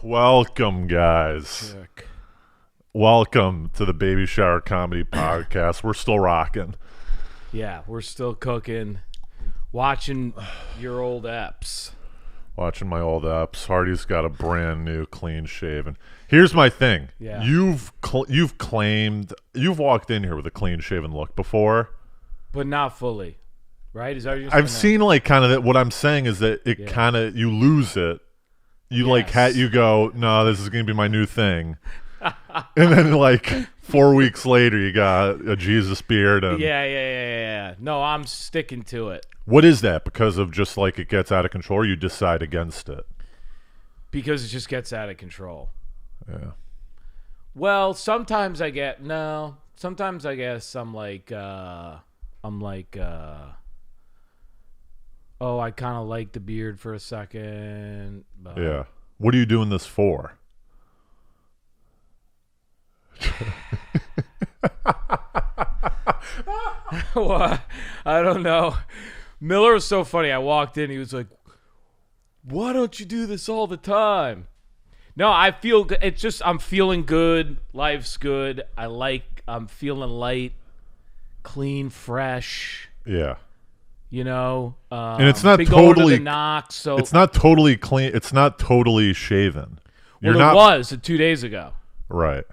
Welcome, guys. Check. Welcome to the Baby Shower Comedy Podcast. We're still rocking. Yeah, we're still cooking, watching your old eps. Watching my old eps. Hardy's got a brand new clean shaven. Here's my thing. Yeah. You've claimed you've walked in here with a clean shaven look before, But not fully, right? Is that what you're I've saying? seen like kind of that. What I'm saying is that it Yeah. kind of you lose it. You Yes. you go, no, this is gonna be my new thing, and then like 4 weeks later, you got a Jesus beard and Yeah. No, I'm sticking to it What is that? Because of just like it gets out of control, or you decide against it? because it just gets out of control. Yeah. Well, sometimes I get Sometimes I guess I'm like, oh, I kind of like the beard for a second. But Yeah. What are you doing this for? What? I don't know. Miller was so funny. I walked in. He was like, "Why don't you do this all the time?" No, I feel good. It's just I'm feeling good. Life's good. I'm feeling light, clean, fresh. Yeah. You know, And it's not been going to totally- the Knox. So It's not totally clean. It's not totally shaven. You're well, not it was 2 days ago. right.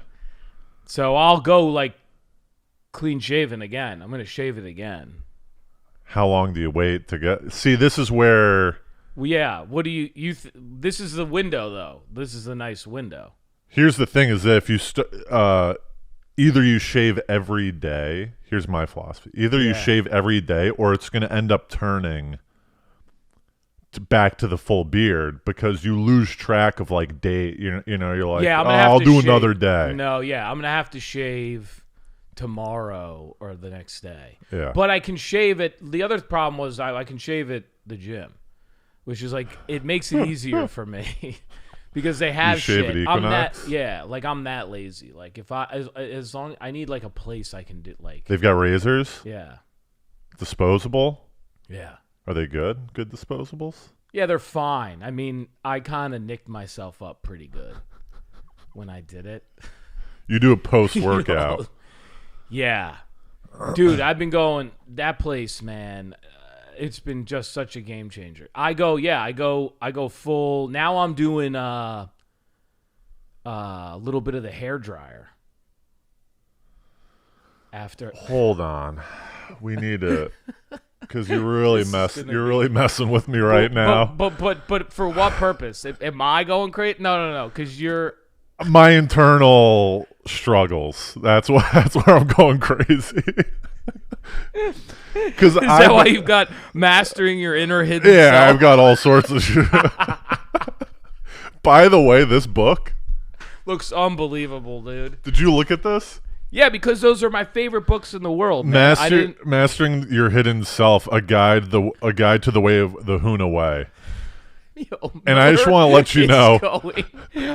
So I'll go like clean shaven again. I'm gonna shave it again. How long do you wait to get? See, this is where. Well, yeah. What do you? This is the window, though. This is a nice window. Here's the thing: is that if you either you shave every day. Here's my philosophy: either you Yeah. shave every day, or it's going to end up turning back to the full beard because you lose track of like day. You're like, Yeah, I'm oh, gonna have I'll to do shave. another day. No, yeah, I'm gonna have to shave tomorrow or the next day. Yeah. But I can shave it. The other problem was I can shave at the gym, which is like it makes it easier for me because they have shave shit. at I'm that Equinox? like I'm that lazy. Like if as long I need like a place I can do like They've got razors, yeah disposable. yeah. Are they good? Good disposables? Yeah, they're fine. I mean, I kind of nicked myself up pretty good when I did it. You do a post workout. You know? Yeah. Dude, I've been going that place, man. It's been just such a game changer. I go full. Now I'm doing a little bit of the hair dryer. After Hold on, we need to, because you're really This is gonna you're be- really messing with me right now. But for what purpose? Am I going crazy? No, because you're My internal struggles. That's why. That's where I'm going crazy. Because is that why you've got mastering your inner hidden Yeah, self? I've got all sorts of shit. By the way, this book. Looks unbelievable, dude. Did you look at this? Yeah, because those are my favorite books in the world, man. Mastering Your Hidden Self, a guide to the way of the Huna way. Yo, And I just want to let you is know, going-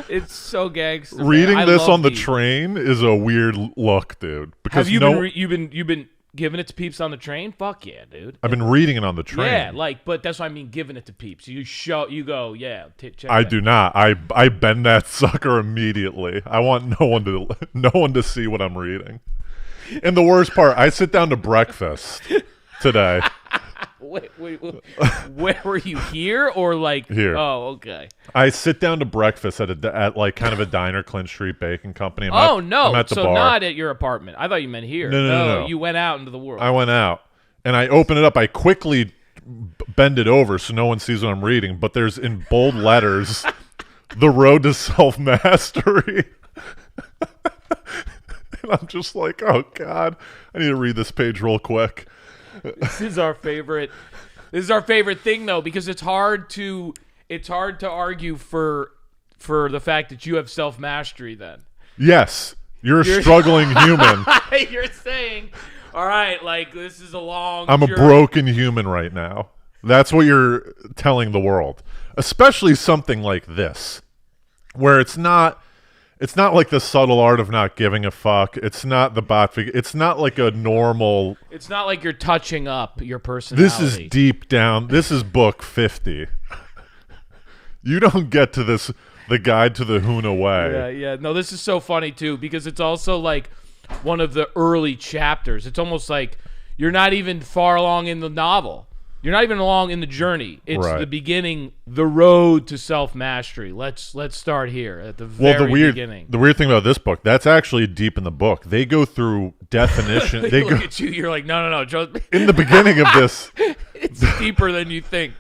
it's so gangster. man. reading I this love on the these. train is a weird look, dude. Because Have you been giving it to peeps on the train? Fuck yeah, dude. I've been reading it on the train. Yeah, but that's what I mean, giving it to peeps. You go, yeah. Check I it do out. not. I bend that sucker immediately. I want no one to see what I'm reading. And the worst part, I sit down to breakfast today. Wait, where were you here or like Here. Oh, okay. I sit down to breakfast at like kind of a diner, Clint Street Baking Company. I'm at the so bar. not at your apartment. I thought you meant here. No. You went out into the world. I went out and I open it up. I quickly bend it over so no one sees what I'm reading. But there's in bold letters, "The Road to Self-Mastery." And I'm just like, oh God, I need to read this page real quick. This is our favorite. This is our favorite thing, though, because it's hard to argue for the fact that you have self mastery. Then Yes, you're a struggling human. you're saying, all right, like this is a long. I'm a journey. broken human right now. That's what you're telling the world, especially something like this, where it's not like the subtle art of not giving a fuck. It's not the bot figure. It's not like a normal. It's not like you're touching up your personality. This is deep down. This is book 50. You don't get to the The Guide to the Huna Way. Yeah, yeah. No, this is so funny too because it's also like one of the early chapters. It's almost like you're not even far along in the novel. You're not even along in the journey. It's the beginning, the road to self-mastery. Let's start here at the very beginning. The weird thing about this book, that's actually deep in the book. They go through definition. They look at you, you're like, no, trust me. In the beginning of this. It's deeper than you think.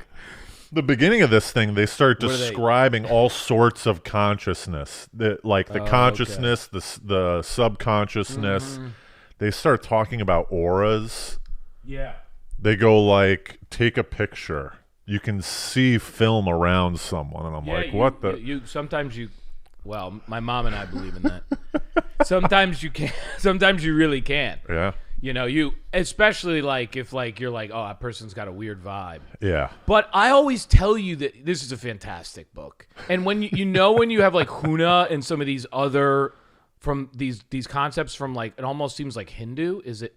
The beginning of this thing, they start describing all sorts of consciousness. The consciousness, the subconsciousness. Mm-hmm. They start talking about auras. Yeah. They go like, take a picture. You can see film around someone. And I'm like, what the? Sometimes my mom and I believe in that. Sometimes you can. Sometimes you really can. Yeah. You know, especially like if like you're like, oh, that person's got a weird vibe. Yeah. But I always tell you that this is a fantastic book. And when when you have like Huna and some of these other from these concepts from like, it almost seems like Hindu. Is it?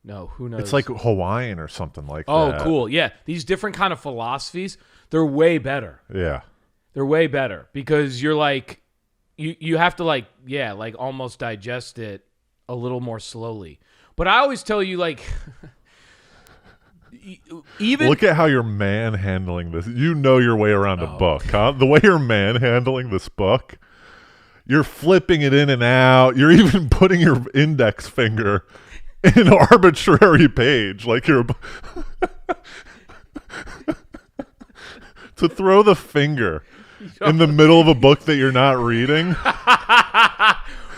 No, who knows? It's like Hawaiian or something like that. Oh, cool. Yeah. These different kind of philosophies, they're way better. Yeah. They're way better because you're like, you have to like almost digest it a little more slowly. But I always tell you like, even look at how you're manhandling this. You know your way around a book, huh? The way you're manhandling this book, you're flipping it in and out. You're even putting your index finger in an arbitrary page, like you're to throw the finger in the middle of a book that you're not reading.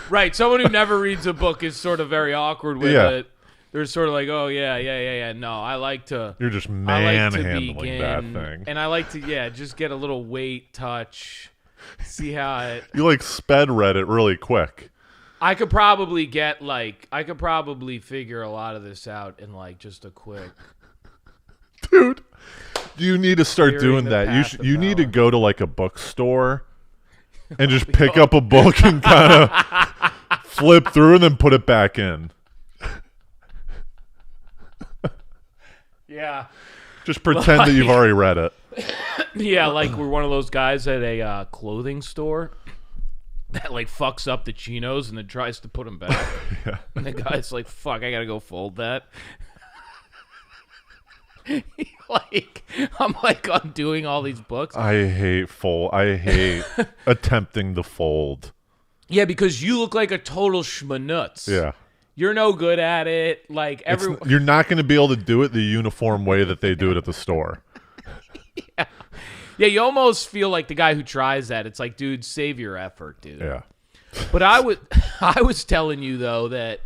Right. Someone who never reads a book is sort of very awkward with it. They're sort of like, oh, yeah. No, I like to. You're just manhandling that thing. And I like to, just get a little weight touch. See how it. You like sped read it really quick. I could probably figure a lot of this out in like just a quick. Dude, you need to start doing that. You need to go to like a bookstore and just pick up a book and kind of flip through and then put it back in. Yeah. Just pretend that you've already read it. Yeah, like we're one of those guys at a clothing store that like fucks up the chinos and then tries to put them back. Yeah. And the guy's like, fuck, I gotta go fold that. I'm like undoing all these books. I hate attempting to fold. Yeah, because you look like a total schmanuts. Yeah. You're no good at it. Like you're not going to be able to do it the uniform way that they do it at the store. Yeah. Yeah, you almost feel like the guy who tries that. It's like, dude, save your effort, dude. Yeah. But I was telling you though that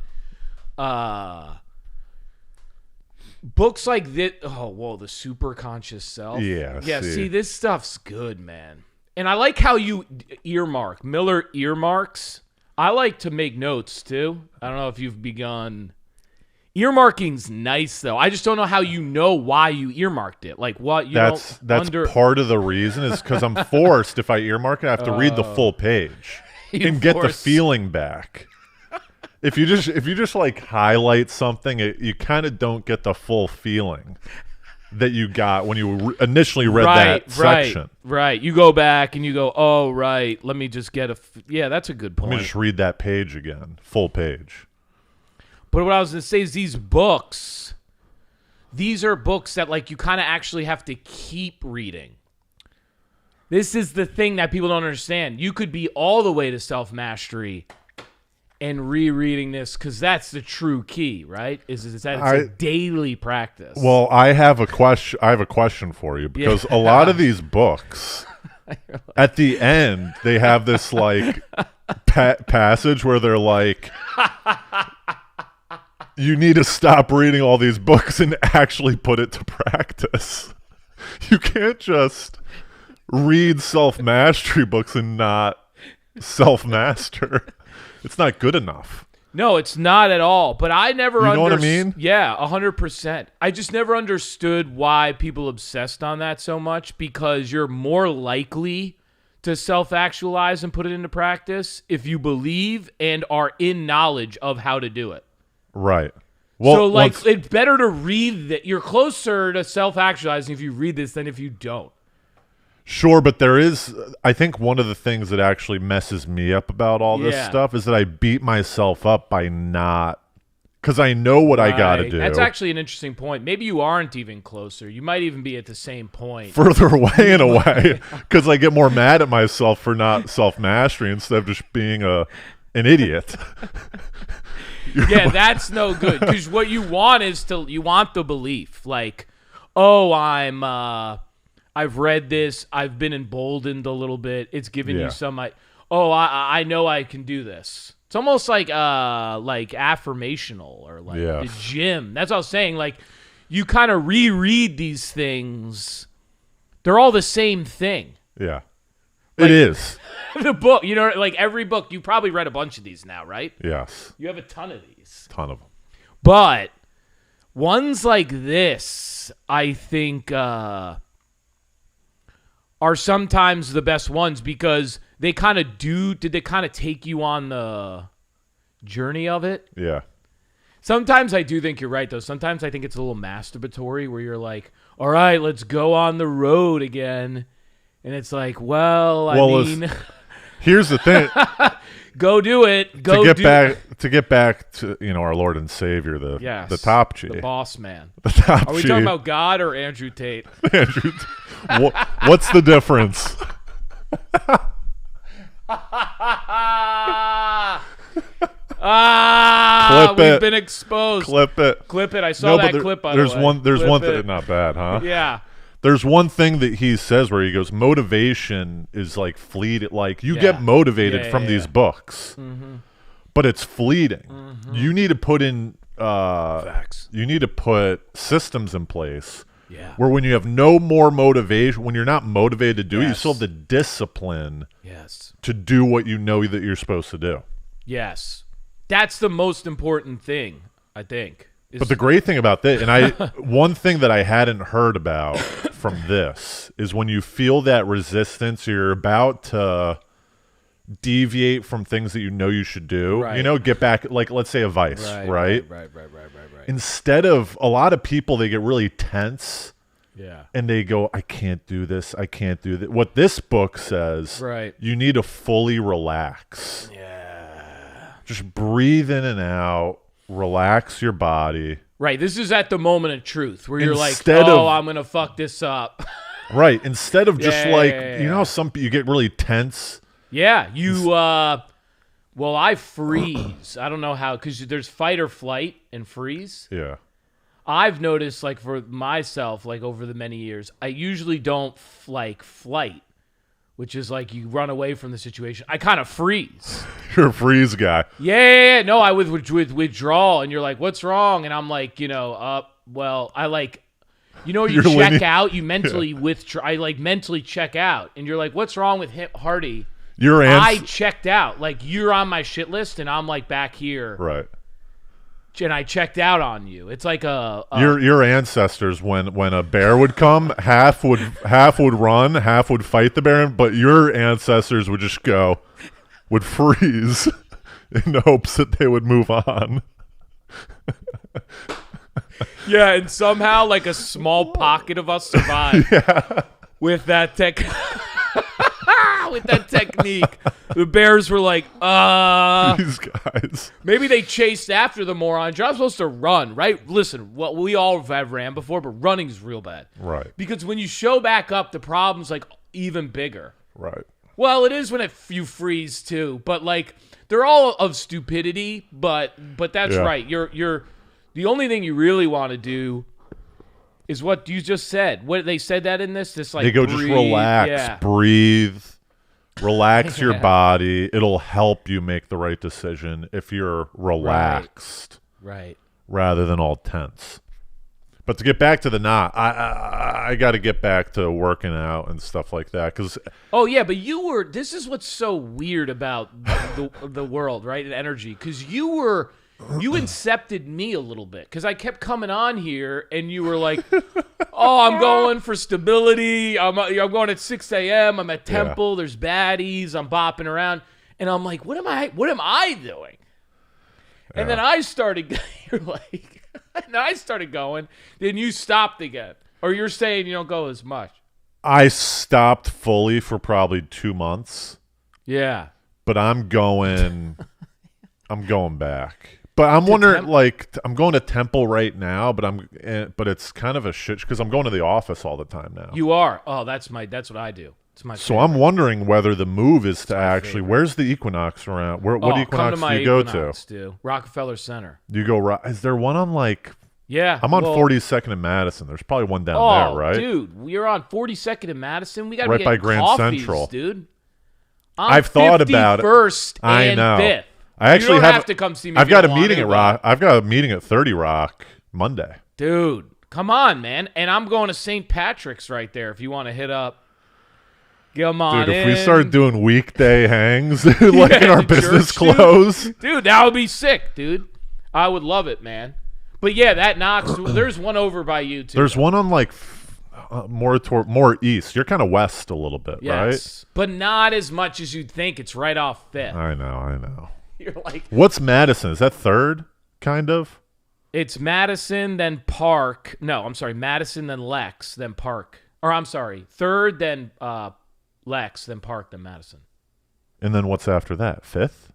books like this, the super conscious self. Yeah. Yeah, see, this stuff's good, man. And I like how you earmark. Miller earmarks. I like to make notes too. I don't know if you've begun. Earmarking's nice though. I just don't know how you know why you earmarked it. Like what you that's part of the reason is because I'm forced. If I earmark it, I have to read the full page and get the feeling back. If you just like highlight something, you kind of don't get the full feeling that you got when you initially read that section. Right. You go back and you go, oh, right. Let me just get that's a good point. Let me just read that page again, full page. But what I was going to say is these are books that like you kind of actually have to keep reading. This is the thing that people don't understand. You could be all the way to self-mastery and rereading this because that's the true key, right? Is that it's a daily practice. Well, I have a question for you because a lot of these books, at the end, they have this like passage where they're like, you need to stop reading all these books and actually put it to practice. You can't just read self-mastery books and not self-master. It's not good enough. No, it's not at all. But I never understood. You know what I mean? Yeah, 100%. I just never understood why people obsessed on that so much because you're more likely to self-actualize and put it into practice if you believe and are in knowledge of how to do it. Right. Well, so, like, it's better to read that. You're closer to self-actualizing if you read this than if you don't. Sure, but there is, I think one of the things that actually messes me up about all this stuff is that I beat myself up by not, because I know what I got to do. That's actually an interesting point. Maybe you aren't even closer. You might even be at the same point. Further away in a way, because I get more mad at myself for not self-mastery instead of just being an idiot. Yeah, that's no good, because what you want is you want the belief, like, oh, I've read this, I've been emboldened a little bit, it's giving you some, I know I can do this. It's almost like affirmational, or like the gym. That's what I was saying. Like, you kind of reread these things. They're all the same thing. Yeah. Like, it is. The book, like every book, you probably read a bunch of these now, right? Yes. You have a ton of these. Ton of them. But ones like this, I think, are sometimes the best ones, because they kind of did they kind of take you on the journey of it? Yeah. Sometimes I do think you're right, though. Sometimes I think it's a little masturbatory, where you're like, all right, let's go on the road again. And it's like, I mean, here's the thing. Go do it. To get back to our Lord and Savior, the top chief, the boss man. The top Are we chief. talking about God or Andrew Tate? Andrew, what's the difference? We've been exposed. Clip it. I saw that clip. By the way, there's one thing. Not bad, huh? Yeah. There's one thing that he says where he goes, motivation is like fleeting. Like, you get motivated from these books, but it's fleeting. You need to put in facts. You need to put systems in place where when you have no more motivation, when you're not motivated to do it, you still have the discipline to do what you know that you're supposed to do. Yes. That's the most important thing, I think. But the great thing about this, and one thing that I hadn't heard about from this, is when you feel that resistance, you're about to deviate from things that you know you should do. Right. Get back, like, let's say a vice, right? Right. Instead of, a lot of people, they get really tense. Yeah. And they go, I can't do this. I can't do that. What this book says, you need to fully relax. Yeah. Just breathe in and out. Relax your body. Right. This is at the moment of truth, where you're like, I'm going to fuck this up. Right. Instead of just you know how some you get really tense? Yeah. I freeze. I don't know how, because there's fight or flight and freeze. Yeah. I've noticed, like, for myself, like, over the many years, I usually don't flight, which is like you run away from the situation. I kind of freeze. You're a freeze guy. Yeah. No, I would withdraw, and you're like, what's wrong? And I'm like, I like, you check out, you mentally withdraw. I like mentally check out, and you're like, what's wrong with Hardy? I checked out. Like, you're on my shit list, and I'm like back here. Right. And I checked out on you. It's like your ancestors, when a bear would come, half would run, half would fight the bear, but your ancestors would just would freeze in hopes that they would move on. Yeah, and somehow like a small pocket of us survived with that with that technique. The bears were like, these guys. Maybe they chased after the moron. You're not supposed to run, right? Listen, we all have ran before, but running is real bad. Right. Because when you show back up, the problem's like even bigger. Right. Well, it is when you freeze too, but like they're all of stupidity, but that's right. You're the only thing you really want to do is what you just said. What they said that in this like they go breathe, just relax, breathe. Relax your body. It'll help you make the right decision if you're relaxed, right? Rather than all tense. But to get back to the knot, I got to get back to working out and stuff like that. But this is what's so weird about the world, right? And energy, because you incepted me a little bit, because I kept coming on here and you were like, oh, I'm going for stability. I'm going at 6 a.m. I'm at Temple. There's baddies. I'm bopping around. And I'm like, what am I doing? And then I started, you're like, and I started going. Then you stopped again. Or you're saying you don't go as much. I stopped fully for probably 2 months, Yeah. but I'm going back. But I'm wondering, I'm going to Temple right now, but it's kind of a shit because I'm going to the office all the time now. You are. Oh, that's what I do. It's my So favorite. I'm wondering whether the move is to actually. Where's the Equinox around? What come to Equinox my do you go Equinox, to? Dude. Rockefeller Center. Do you go? Is there one on Yeah. I'm on 42nd and Madison. There's probably one down there, right? Dude, we're on 42nd and Madison. We got to Right get by Grand coffees, Central. dude. I've thought about it. 51st I and know. 5th. I actually you don't have to come see me. I've if you got a don't want meeting to, at Rock. I've got a meeting at 30 Rock Monday. Dude, come on, man. And I'm going to St. Patrick's right there if you want to hit up. Come on, dude. If in. we start doing weekday hangs, like in our business clothes, dude, that would be sick, dude. I would love it, man. But yeah, that knocks. There's one over by you too. There's one on more east. You're kind of west a little bit, right? But not as much as you'd think. It's right off 5th. I know. You're like, what's Madison? Is that 3rd? Kind of. It's Madison, then Park. No, I'm sorry, Madison, then Lex, then Park. Or I'm sorry, 3rd, then Lex, then Park, then Madison. And then what's after that? 5th?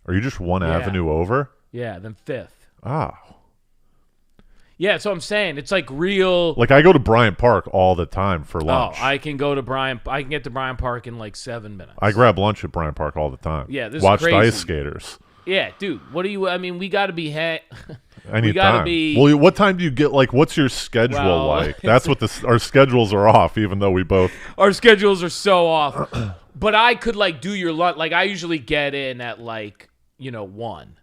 Are you just one avenue over? Yeah, then 5th. Oh. Yeah, that's what I'm saying. It's like real. Like I go to Bryant Park all the time for lunch. Oh, I can get to Bryant Park in like 7 minutes. I grab lunch at Bryant Park all the time. Yeah, this watch is crazy. the ice skaters. Yeah, dude. What do you? I mean, we got to be. Anytime. We got to be. Well, what time do you get? Like, what's your schedule like? That's what our schedules are off. Even though we both. Our schedules are so off. But I could do your lunch. Like I usually get in at 1.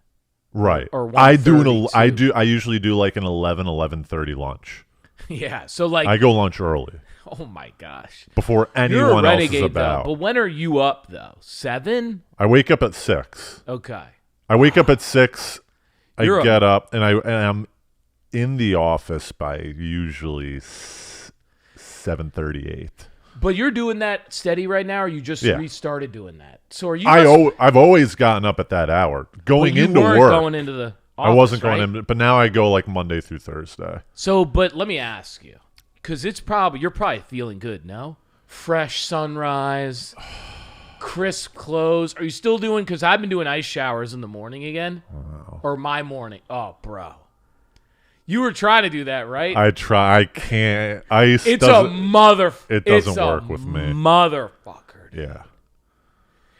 Right. Or I usually do like an 11:30 lunch. Yeah. So I go lunch early. Oh my gosh. Before anyone You're a else renegade, is about. Though. But when are you up though? 7? I wake up at 6. Okay. I wake up at 6. You're I get up and I'm in the office by usually 7:38. But you're doing that steady right now, or you just restarted doing that? So are you? I've always gotten up at that hour. Going into work. Going into the office, I wasn't right? going in, but now I go like Monday through Thursday. So, but let me ask you, because you're probably feeling good, no? Fresh sunrise, crisp clothes. Are you still doing? Because I've been doing ice showers in the morning again, or my morning. Oh, bro. You were trying to do that, right? I try. I can't. Ice. It doesn't work with me. Motherfucker. Dude. Yeah.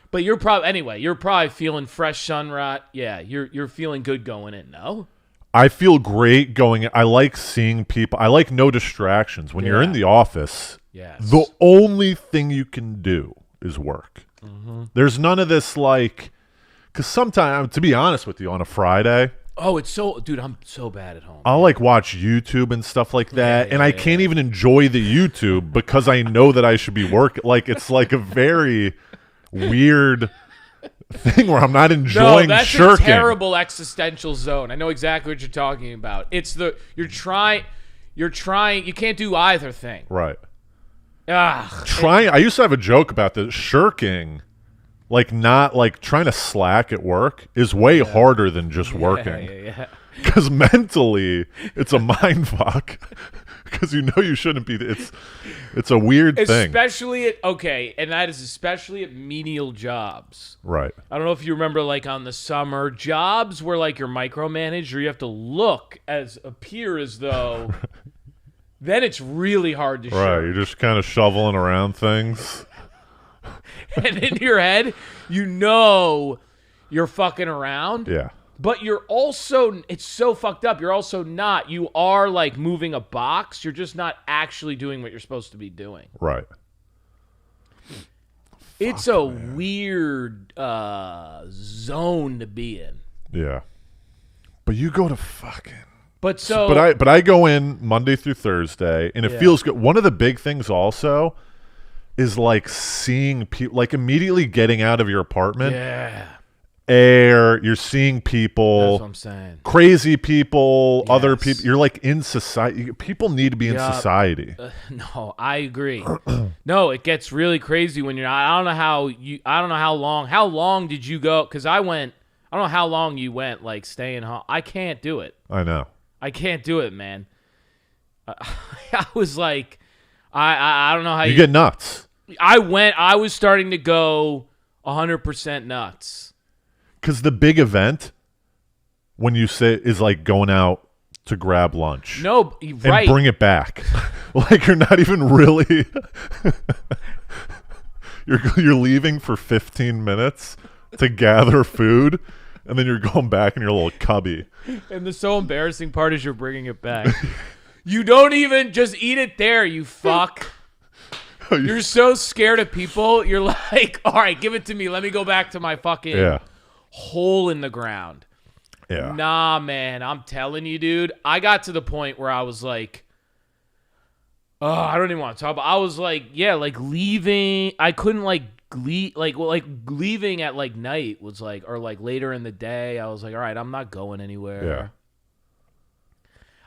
But you're probably feeling fresh sunrise. Yeah, you're feeling good going in. No. I feel great going in. I like seeing people. I like no distractions. When you're in the office, the only thing you can do is work. Mm-hmm. There's none of this because sometimes, to be honest with you, on a Friday. Oh, dude, I'm so bad at home. I'll watch YouTube and stuff like that, and I can't even enjoy the YouTube because I know that I should be working. It's like a very weird thing where I'm not enjoying that's shirking. A terrible existential zone. I know exactly what you're talking about. It's you're trying, you can't do either thing. Right. Ugh. I used to have a joke about this. Shirking, not trying to slack at work is way harder than just working. Yeah. Because mentally, it's a mind fuck. Because you shouldn't be. It's a weird thing. Especially and that is especially at menial jobs. Right. I don't know if you remember, on the summer jobs where you're micromanaged, or you have to appear as though. Then it's really hard to. Right. You're just kind of shoveling around things. And in your head, you're fucking around. Yeah. But you're also, it's so fucked up. You're also not. You are moving a box. You're just not actually doing what you're supposed to be doing. Right. It's a weird zone to be in. Yeah. But you go to fucking. But so. But I go in Monday through Thursday, and it feels good. One of the big things also is seeing people, immediately getting out of your apartment. Yeah. Air, you're seeing people. That's what I'm saying. Crazy people, Yes. other people. You're in society. People need to be in society. No, I agree. No, it gets really crazy when you're not. I don't know how long. How long did you go? Because I don't know how long you went, staying home. I can't do it. I know. I can't do it, man. I I don't know how you get nuts. I was starting to go 100% nuts. Because the big event, when you say, is like going out to grab lunch. No, right. And bring it back. Like you're not even really. You're leaving for 15 minutes to gather food, and then you're going back in your little cubby. And the so embarrassing part is you're bringing it back. You don't even just eat it there, you fuck. You're so scared of people. You're like, all right, give it to me. Let me go back to my fucking hole in the ground. Yeah. Nah, man. I'm telling you, dude. I got to the point where I was like, oh, I don't even want to talk about. I was like, yeah, like leaving. I couldn't leaving at like night was like, or like later in the day. I was like, all right, I'm not going anywhere. Yeah.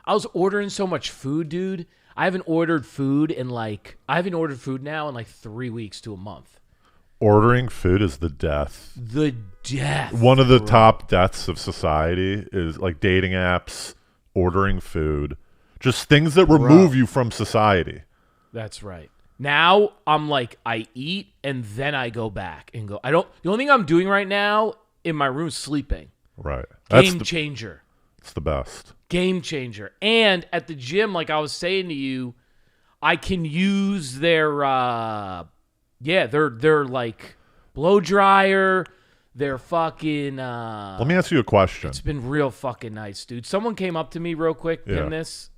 I was ordering so much food, dude. I haven't ordered food now in like 3 weeks to a month. Ordering food is the death. The death. One of the top deaths of society is like dating apps, ordering food, just things that remove you from society. That's right. Now I'm like, I eat and then I go back and go. The only thing I'm doing right now in my room is sleeping. Right. Game changer. It's the best. Game changer. And at the gym, like I was saying to you, I can use their like blow dryer, their fucking Let me ask you a question. It's been real fucking nice, dude. Someone came up to me real quick in this.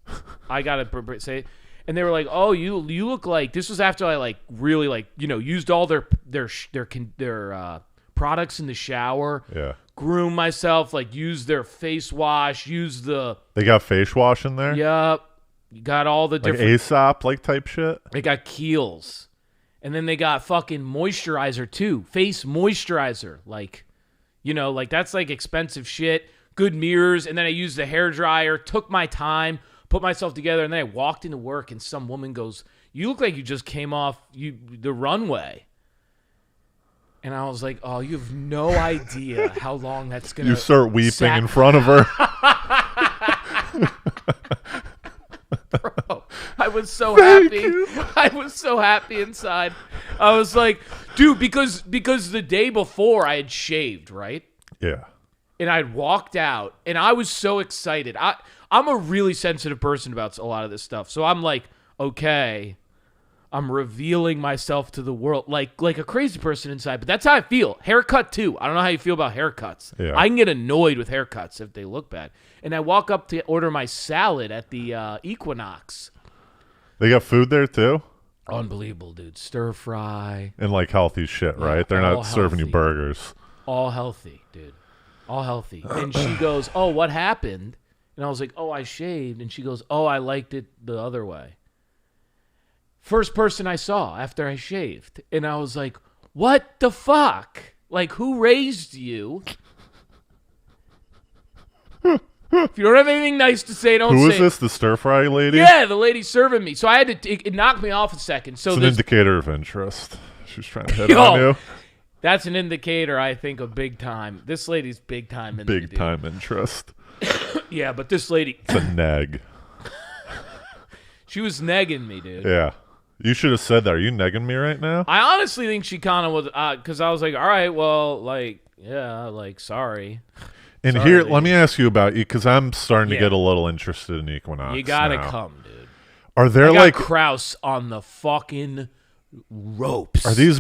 I gotta say it. And they were like, "Oh, you look like," this was after I like really like, used all their products in the shower. Yeah. Groom myself, like use their face wash, They got face wash in there? Yep. You got all the like different Aesop like type shit? They got Kiehl's. And then they got fucking moisturizer too. Face moisturizer. Like, like that's like expensive shit. Good mirrors. And then I used the hair dryer, took my time, put myself together, and then I walked into work and some woman goes, "You look like you just came off the runway." And I was like, oh, you have no idea how long that's going to... You start weeping in front of her. Bro, I was so happy. I was so happy inside. I was like, dude, because the day before I had shaved, right? Yeah. And I'd walked out, and I was so excited. I'm a really sensitive person about a lot of this stuff. So I'm like, okay... I'm revealing myself to the world like a crazy person inside, but that's how I feel. Haircut too. I don't know how you feel about haircuts. Yeah. I can get annoyed with haircuts if they look bad. And I walk up to order my salad at the Equinox. They got food there too? Unbelievable, dude. Stir fry. And like healthy shit, right? They're not serving you burgers. All healthy, dude. All healthy. And she goes, "Oh, what happened?" And I was like, "Oh, I shaved." And she goes, "Oh, I liked it the other way." First person I saw after I shaved. And I was like, what the fuck? Like, who raised you? If you don't have anything nice to say, don't say Who is this? The stir fry lady? Yeah, the lady serving me. So I had to, it knocked me off a second. So it's an indicator of interest. She's trying to hit on you. That's an indicator, I think, of big time. This lady's big time. Big time interest. Yeah, but this lady. It's a neg. She was negging me, dude. Yeah. You should have said that. Are you negging me right now? I honestly think she kind of was, because I was like, all right, well, like, yeah, like, sorry. And sorry, here, lady. let me ask you about you, because I'm starting to get a little interested in Equinox. You gotta now. come, dude. Are there I got like Kraus on the fucking ropes? Are these?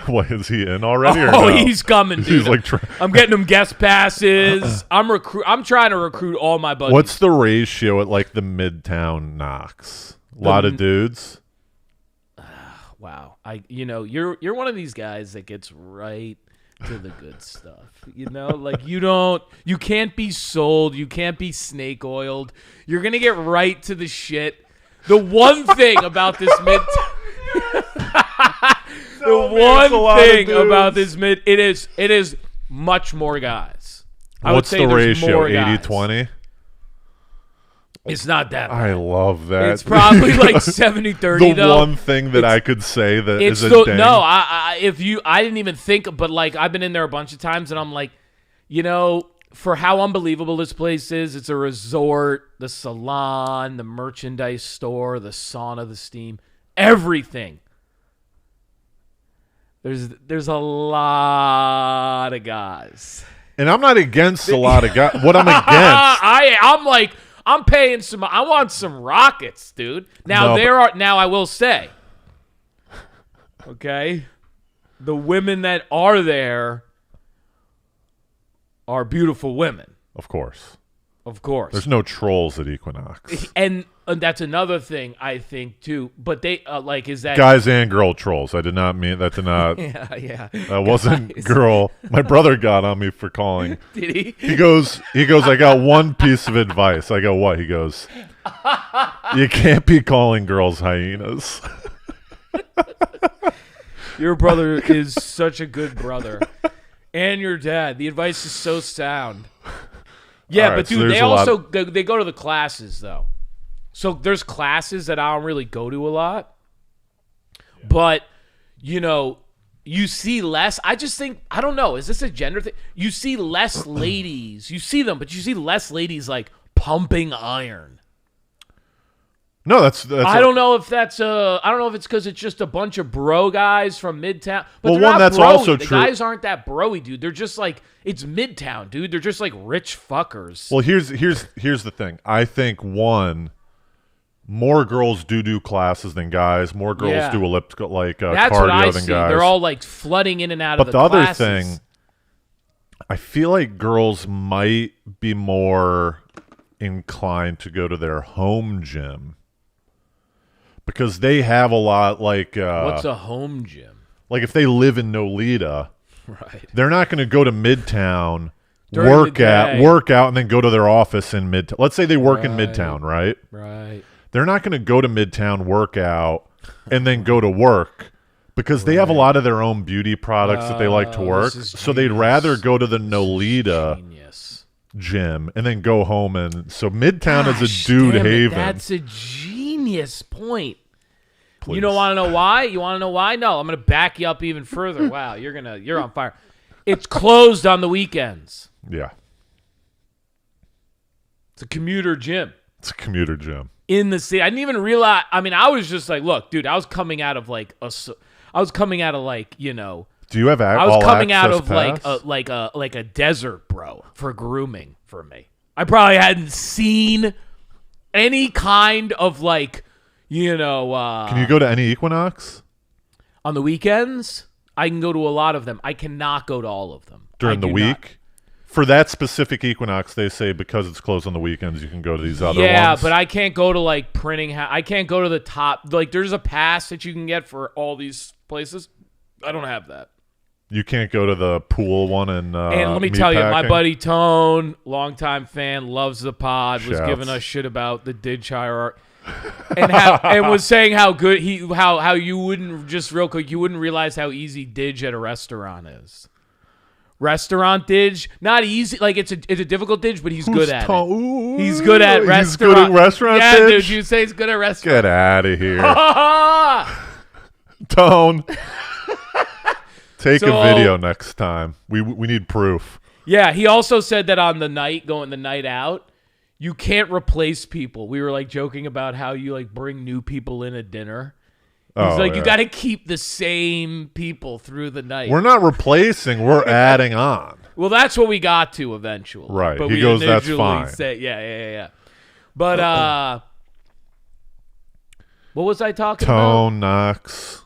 What is he in already? Oh, or no? He's coming, dude. He's like I'm getting him guest passes. I'm trying to recruit all my buddies. What's the ratio at like the Midtown Knox? A lot of dudes. Wow, you're one of these guys that gets right to the good stuff. Like you can't be sold, you can't be snake oiled. You're gonna get right to the shit. The one thing about this it is much more guys. What's the ratio? 80-20? It's not that bad. I love that. It's probably like 70-30 the one thing that I could say that is a ding. No, I didn't even think, but like I've been in there a bunch of times and I'm like, for how unbelievable this place is, it's a resort, the salon, the merchandise store, the sauna, the steam, everything. There's a lot of guys. And I'm not against a lot of guys. What I'm against, I'm like, I'm paying some. I want some rockets, dude. Now Now I will say, okay, the women that are there are beautiful women. of course. Of course. There's no trolls at Equinox. And that's another thing I think too. But they like is that Guys and girl trolls. I did not mean that. Did not. yeah. That wasn't Guys. girl. My brother got on me for calling. Did he? He goes. I got one piece of advice. I go, what? He goes, you can't be calling girls hyenas. Your brother is such a good brother, and your dad. The advice is so sound. Yeah, right, but so dude, there's they a lot also they go to the classes though. So there's classes that I don't really go to a lot, but you see less. I just think I don't know. Is this a gender thing? You see less ladies. You see them, but you see less ladies like pumping iron. No, that's I don't know if that's I don't know if it's because it's just a bunch of bro guys from Midtown. But Well, they're one, not that's bro-y. also the true. guys aren't that broy, dude. They're just like it's Midtown, dude. They're just like rich fuckers. Well, here's the thing. I think more girls do classes than guys. More girls Yeah. do elliptical That's what I cardio than see. guys. They're all like flooding in and out But of the the other classes. thing, I feel like girls might be more inclined to go to their home gym because they have a lot like What's a home gym? like if they live in Nolita, Right. they're not going to go to Midtown, During the day. work out, and then go to their office in Midtown. Let's say they work in Midtown, right? Right. They're not going to go to Midtown, work out, and then go to work because they have a lot of their own beauty products that they like to work. this is So they'd genius. rather go to the Nolita Genius. gym and then go home. And so Midtown is Gosh, a dude damn it, haven. That's a genius point. Please. You don't want to know why? You want to know why? No, I'm going to back you up even further. Wow, you're on fire. It's closed on the weekends. Yeah. It's a commuter gym It's a commuter gym. in the city. I didn't even realize. I mean, I was just like, look, dude, I was coming out of like Do you have I was coming out of pass? like a desert, bro, for grooming for me. I probably hadn't seen any kind of like, Can you go to any Equinox on the weekends. I can go to a lot of them. I cannot go to all of them during the I do week? not. For that specific Equinox, they say because it's closed on the weekends, you can go to these other Yeah, ones. but I can't go to like printing. I can't go to the top. Like, there's a pass that you can get for all these places. I don't have that. You can't go to the pool one and And let me tell you, my buddy Tone, longtime fan, loves the pod, was Shouts. giving us shit about the Didge hierarchy. and was saying how good how you wouldn't just real quick, you wouldn't realize how easy Didge at a restaurant is. Restaurant Didge, not easy. Like it's a difficult Didge, but he's good at it. Ooh, He's good at restaurant. He's good at restaurant. Yeah, Didge? dude, you say he's good at restaurant. Get out of here, Tone. Take So- a video next time. We need proof. Yeah, he also said that on the night out, you can't replace people. We were like joking about how you like bring new people in at dinner. He's like, you got to keep the same people through the night. We're not replacing. We're adding on. Well, that's what we got to eventually. Right. But He we goes, "That's initially fine." said, yeah. But what was I talking about? Tone Knox.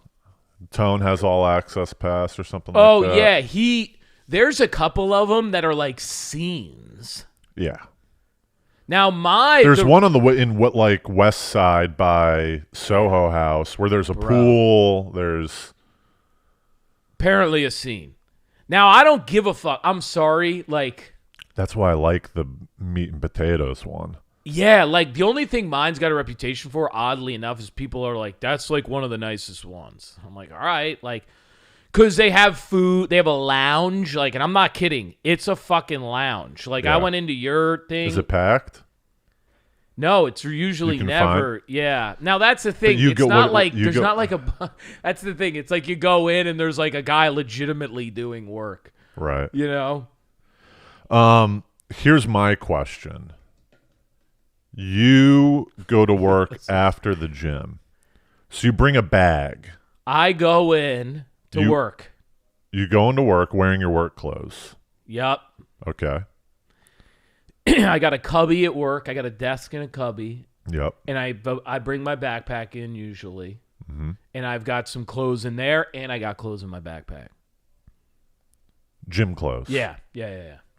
Tone has all access pass or something like Oh that. yeah, there's a couple of them that are like scenes. Yeah. Now There's one on in West Side by Soho House where there's a pool. There's apparently a scene. Now I don't give a fuck. I'm sorry, like that's why I like the meat and potatoes one. yeah, like the only thing mine's got a reputation for, oddly enough, is people are like, that's like one of the nicest ones. I'm like, all right, like, because they have food, they have a lounge, like, and I'm not kidding, it's a fucking lounge. Like, Yeah. I went into your thing. Is it packed? No, it's usually You can never. Yeah. Now that's the thing. you It's go- not what- like you there's go- not like a. That's the thing. It's like you go in and there's like a guy legitimately doing work. Right. You know. Here's my question. You go to work after the gym. So you bring a bag. I go in to work. You go into work wearing your work clothes. Yep. Okay. I got a cubby at work. I got a desk and a cubby. Yep. And I bring my backpack in usually. Mm-hmm. And I've got some clothes in there, and I got clothes in my backpack. Gym clothes. Yeah.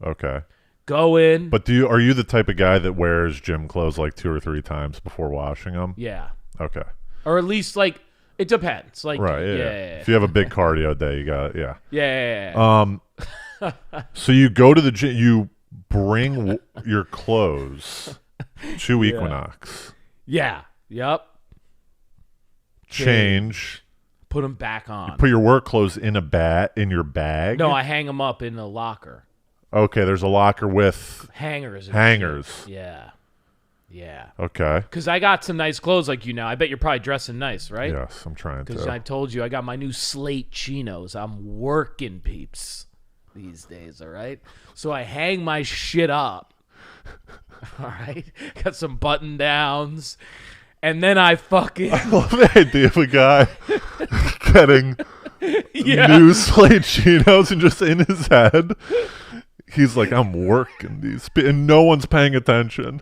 Okay. Go in. But are you the type of guy that wears gym clothes like 2 or 3 times before washing them? Yeah. Okay. Or at least like it depends. Like right. Yeah. yeah. If you have a big cardio day, you got it. Yeah. Yeah. So you go to the gym. You bring your clothes to Equinox. Yeah. Yep. Change. Put them back on. Put your work clothes in your bag. No, I hang them up in a locker. Okay, there's a locker with hangers. Yeah. Okay. Because I got some nice clothes like you now. I bet you're probably dressing nice, right? Yes, I'm trying to. Because I told you I got my new slate chinos. I'm working, peeps, these days, all right? So I hang my shit up, all right? Got some button downs. And then I fucking... I love the idea of a guy getting new slate chinos and just in his head, he's like, I'm working these and no one's paying attention.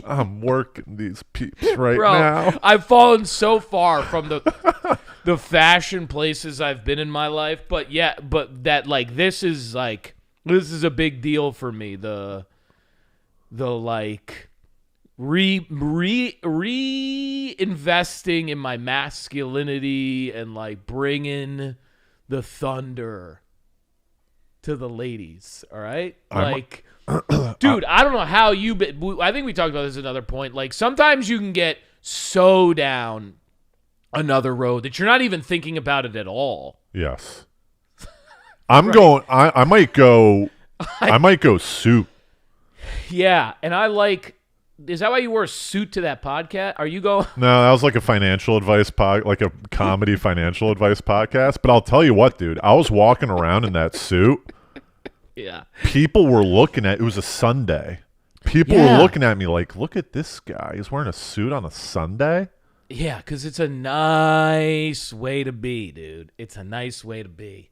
I'm working these peeps right now. I've fallen so far from the fashion places I've been in my life, but that like this is a big deal for me. The like reinvesting in my masculinity and like bringing the thunder to the ladies. All right, like. Dude, I don't know how I think we talked about this at another point. Like, sometimes you can get so down another road that you're not even thinking about it at all. Yes. I'm going, I might go suit. Yeah, and is that why you wore a suit to that podcast? Are you going? No, that was like a financial advice like a comedy financial advice podcast. But I'll tell you what, dude, I was walking around in that suit. Yeah. People were looking at it was a Sunday. People were looking at me like, look at this guy. He's wearing a suit on a Sunday. Yeah, because it's a nice way to be, dude. It's a nice way to be.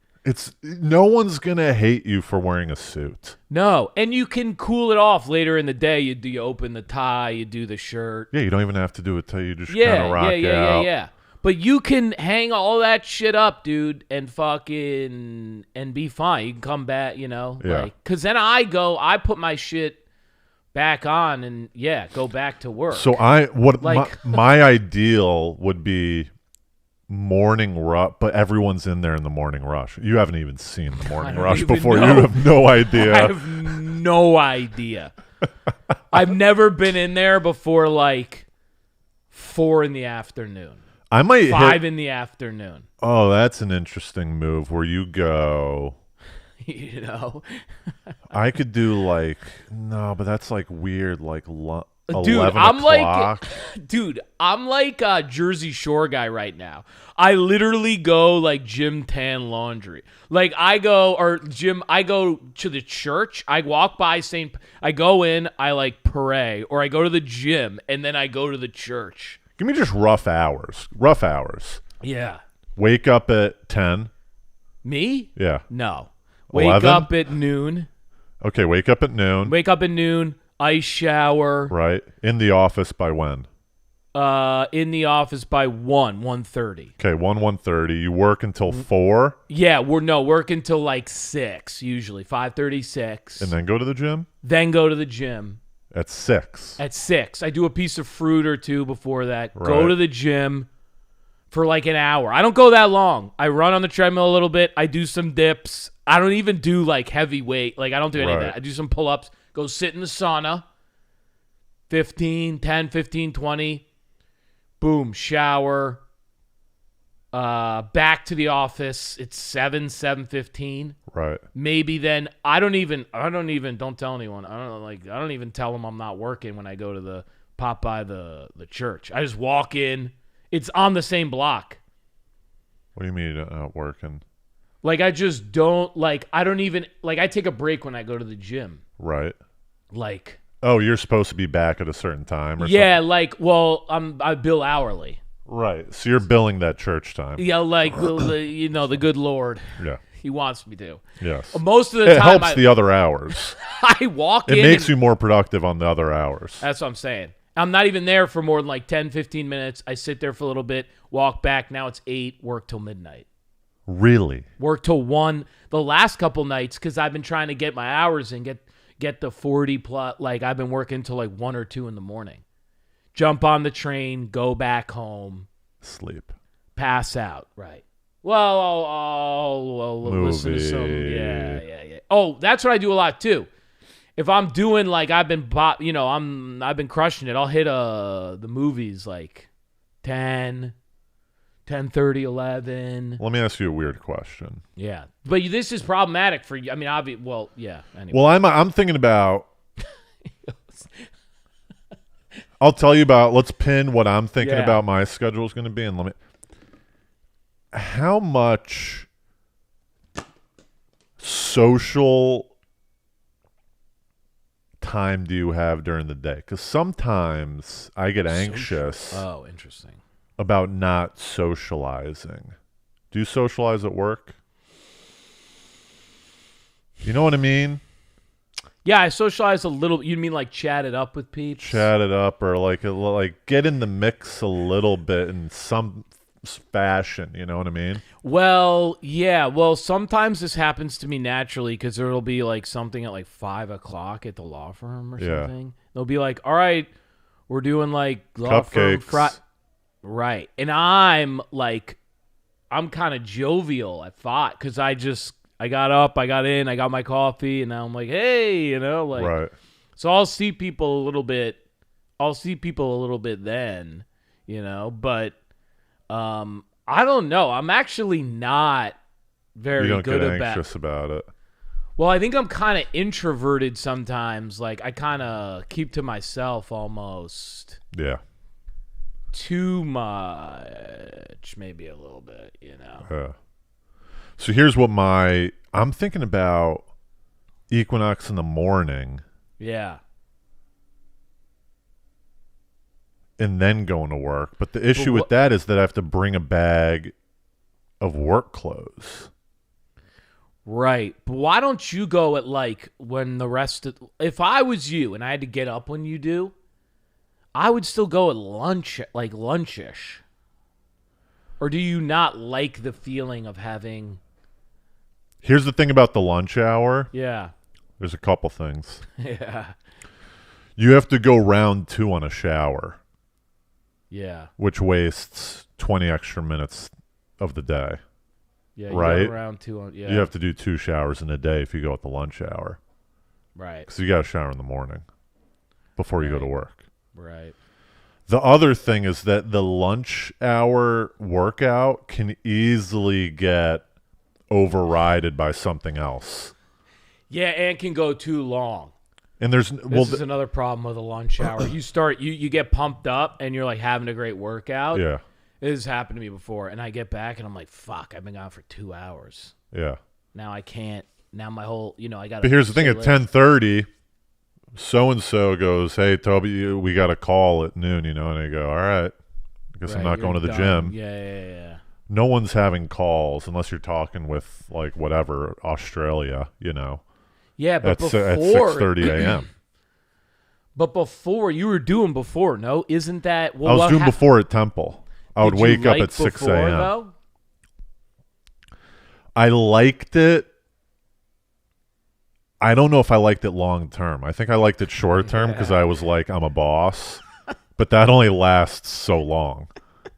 No one's gonna hate you for wearing a suit. No, and you can cool it off later in the day. You open the tie, you do the shirt. Yeah, you don't even have to do it till you just kind of rock out. Yeah. But you can hang all that shit up, dude, and be fine. You can come back, because then I put my shit back on and go back to work. So my ideal would be morning rush, but everyone's in there in the morning rush. You haven't even seen the morning rush before. You have no idea. I have no idea. I've never been in there before like 4 in the afternoon. I might 5 in the afternoon. Oh, that's an interesting move where you go. I could do no, but that's like weird, like 11 o'clock. I'm like a Jersey Shore guy right now. I literally go like gym tan laundry. Like I go to the church. I walk by I go in, I like pray, or I go to the gym and then I go to the church. Give me just rough hours. Rough hours. Yeah. Wake up at 10. Me? Yeah. No. Wake 11? up at noon. Okay, wake up at noon. Ice shower. Right. In the office by when? In the office by 1:30. Okay, 1:30. You work until 4? Yeah, work until like 6 usually. 5:36. And then go to the gym? Then go to the gym. At 6. At 6. I do a piece of fruit or two before that. Right. Go to the gym for like an hour. I don't go that long. I run on the treadmill a little bit. I do some dips. I don't even do like heavy weight. Like I don't do any of that. I do some pull-ups. Go sit in the sauna. 10, 15, 20. Boom, shower. Back to the office. It's 7:15. Right. Maybe then don't tell anyone. I don't even tell them I'm not working when I go to pop by the church. I just walk in. It's on the same block. What do you mean not working? Like I just don't I take a break when I go to the gym. Right. Like, oh, you're supposed to be back at a certain time or yeah, something? I bill hourly. Right. So you're billing that church time. Yeah, like the good Lord. Yeah. He wants me to. Yes. Most of the It time, helps the other hours. I walk in. It makes you more productive on the other hours. That's what I'm saying. I'm not even there for more than like 10, 15 minutes. I sit there for a little bit, walk back. Now it's 8, work till midnight. Really? Work till 1 the last couple nights because I've been trying to get my hours and get the 40 plus. Like I've been working till like 1 or 2 in the morning. Jump on the train, go back home. Sleep. Pass out. Right. Well, I'll listen to some. Yeah. Oh, that's what I do a lot too. If I'm doing like I've been crushing it. I'll hit the movies like 10, 10:30, 11. Let me ask you a weird question. Yeah, but this is problematic for you. I mean, yeah. Anyway. Well, I'm thinking about. I'll tell you about. Let's pin what I'm thinking about my schedule is going to be, and how much social time do you have during the day? Because sometimes I get anxious. Oh, interesting. About not socializing. Do you socialize at work? You know what I mean? Yeah, I socialize a little. You mean like chat it up with peeps? Chat it up, or like get in the mix a little bit in some fashion. You know what I mean? Well, yeah. Well, sometimes this happens to me naturally because there'll be like something at like 5 o'clock at the law firm or something. They'll be like, "All right, we're doing like law cupcakes." firm right, and I'm kind of jovial at 5 because I got up, I got in, I got my coffee, and now I'm like, hey, right. So I'll see people a little bit. Then, but I don't know. I'm actually not very good You don't get anxious about it. Well, I think I'm kind of introverted sometimes. Like I kind of keep to myself almost. Yeah. Too much, maybe a little bit, Yeah. So here's what I'm thinking about equinox in the morning. Yeah. And then going to work. But the issue with that is that I have to bring a bag of work clothes. Right. But why don't you go at when if I was you and I had to get up when you do, I would still go at lunch, like lunchish. Or do you not like the feeling of having... Here's the thing about the lunch hour. Yeah. There's a couple things. Yeah. You have to go round 2 on a shower. Yeah. Which wastes 20 extra minutes of the day. Yeah, right? Round 2 on, yeah. You have to do 2 showers in a day if you go at the lunch hour. Right. Because you got to shower in the morning before you go to work. Right. The other thing is that the lunch hour workout can easily get overridden by something else. Yeah, and can go too long. And this is another problem with a lunch hour. You get pumped up and you're like having a great workout. Yeah. It has happened to me before, and I get back and I'm like, fuck, I've been gone for 2 hours. Yeah. Now I can't. Now my whole, I got to. But here's the thing: at 10:30, so and so goes, "Hey, Toby, we got a call at noon." And I go, "All right, I guess I'm not going to the gym." Yeah. No one's having calls unless you're talking with whatever Australia, Yeah, but at before 6:30 a.m. But before you were doing before, no? Isn't that? Well, I was doing before at Temple. I would wake up at 6 a.m. Though? I liked it. I don't know if I liked it long term. I think I liked it short term because I was like, I'm a boss. But that only lasts so long.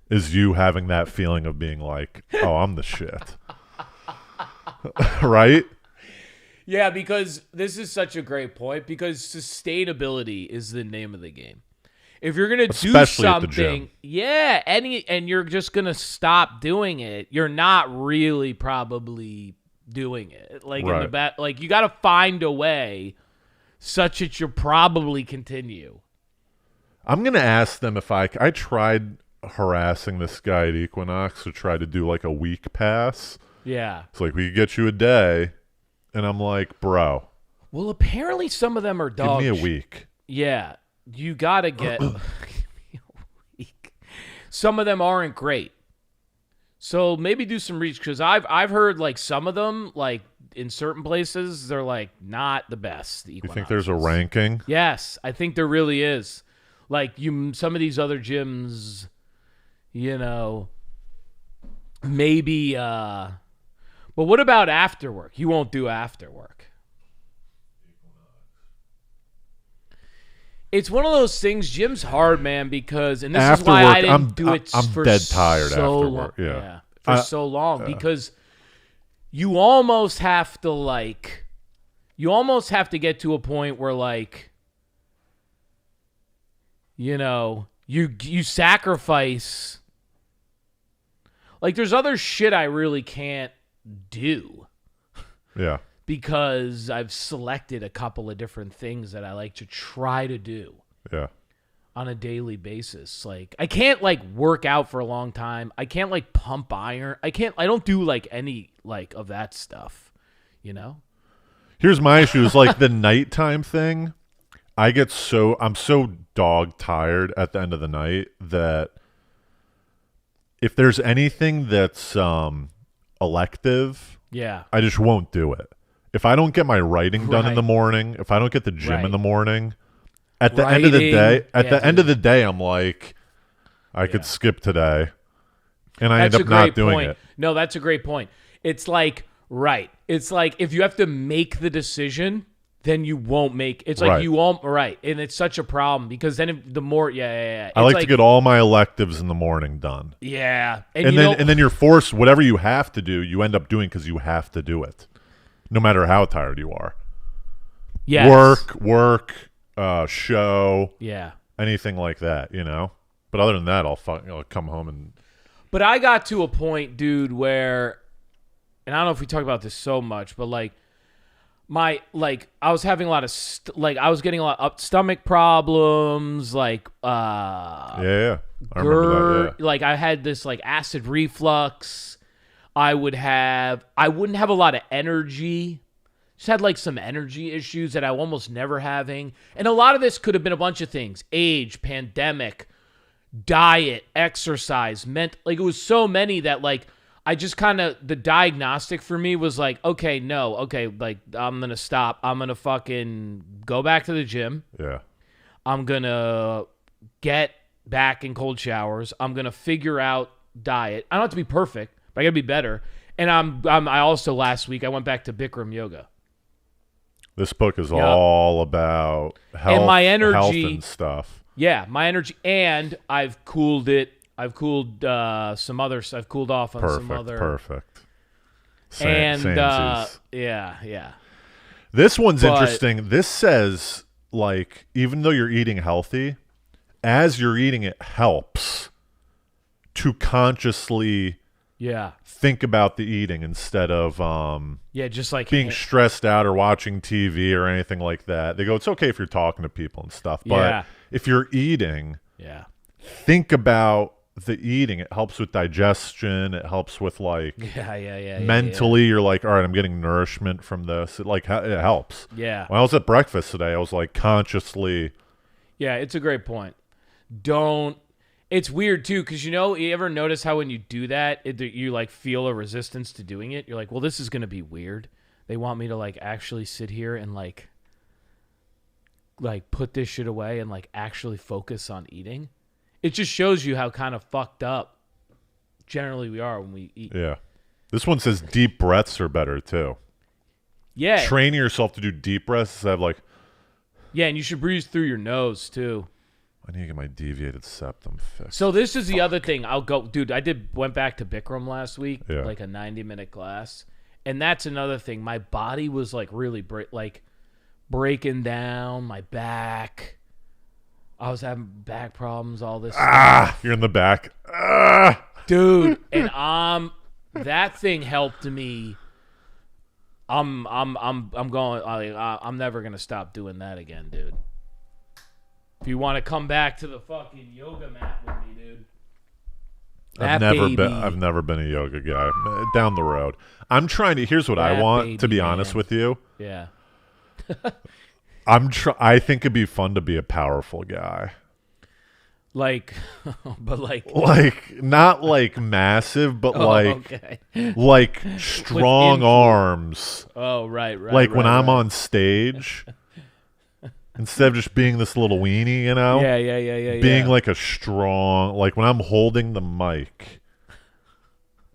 Is you having that feeling of being like, oh, I'm the shit. Right? Yeah, because this is such a great point, because sustainability is the name of the game. If you're going to do something, and you're just going to stop doing it, you're not really probably doing it. In the back, you got to find a way such that you'll probably continue. I'm going to ask them if I tried harassing this guy at Equinox to try to do a week pass. Yeah. It's we could get you a day. And I'm like, bro. Well, apparently some of them are dogs. Give me a week. Yeah. You got to get... some of them aren't great. So maybe do some research, because I've heard like some of them, like in certain places, they're like not the best. The You think there's a ranking? Yes, I think there really is. Like some of these other gyms, maybe. But what about after work? You won't do after work. It's one of those things. Gym's hard, man, because and this after is why work, I didn't do it. I'm for dead tired so after long. work. Yeah, for so long because you almost have to get to a point where like, you sacrifice. Like there's other shit I really can't do. Yeah. Because I've selected a couple of different things that I like to try to do. Yeah. On a daily basis. Like I can't like work out for a long time. I can't like pump iron. I don't do like any like of that stuff, Here's my issue is like the nighttime thing. I'm so dog tired at the end of the night that if there's anything that's elective, I just won't do it. If I don't get my writing done in the morning, if I don't get the gym in the morning, at the end of the day, I'm like, I could skip today, and I end up not doing it. No, that's a great point. It's like, it's like if you have to make the decision, then you won't make. It's like you won't. Right, and it's such a problem because then the more, I like to get all my electives in the morning done. Yeah, and then you're forced. Whatever you have to do, you end up doing because you have to do it. No matter how tired you are. Yes. Work, show. Yeah. Anything like that, But other than that, I'll come home and... But I got to a point, dude, where... And I don't know if we talk about this so much, but, like, I was having a lot of... I was getting a lot of stomach problems, like... I remember that, yeah. Like, I had this, like, acid reflux... I wouldn't have a lot of energy. Just had like some energy issues that I almost never having. And a lot of this could have been a bunch of things. Age, pandemic, diet, exercise, like it was so many that like I just kind of, the diagnostic for me was like, like I'm going to stop. I'm going to fucking go back to the gym. Yeah. I'm going to get back in cold showers. I'm going to figure out diet. I don't have to be perfect. I gotta be better, and I also last week I went back to Bikram yoga. This book is all about health, and my energy, health and stuff. Yeah, my energy, and I've cooled it. I've cooled some others. I've cooled off on some other. Perfect. Yeah. This one's interesting. This says like even though you're eating healthy, as you're eating it helps to consciously. Yeah. Think about the eating instead of just like being stressed out or watching TV or anything like that. They go, it's okay if you're talking to people and stuff, but if you're eating, think about the eating. It helps with digestion. It helps with like mentally. You're like, all right, I'm getting nourishment from this. It helps. Yeah. When I was at breakfast today, I was like consciously. Yeah, it's a great point. It's weird, too, because, you ever notice how when you do that, you, like, feel a resistance to doing it? You're like, well, this is going to be weird. They want me to, like, actually sit here and, like, put this shit away and, like, actually focus on eating. It just shows you how kind of fucked up generally we are when we eat. Yeah. This one says deep breaths are better, too. Yeah. Training yourself to do deep breaths instead of, like... Yeah, and you should breathe through your nose, too. I need to get my deviated septum fixed. So this is the other thing. Dude, went back to Bikram last week, like a 90-minute class. And that's another thing. My body was like really breaking down, my back. I was having back problems, all this stuff. You're in the back. Dude, and that thing helped me. I'm going, I'm never going to stop doing that again, dude. If you want to come back to the fucking yoga mat with me, dude. I've never been a yoga guy. Down the road. I'm trying to. Here's what I want. To be honest with you. Yeah. I think it'd be fun to be a powerful guy. Like, but like, Like not like massive, but okay. like strong influence. arms. Oh, right. Like when I'm right. on stage, instead of just being this little weenie, you know? Yeah. Being like a strong, like when I'm holding the mic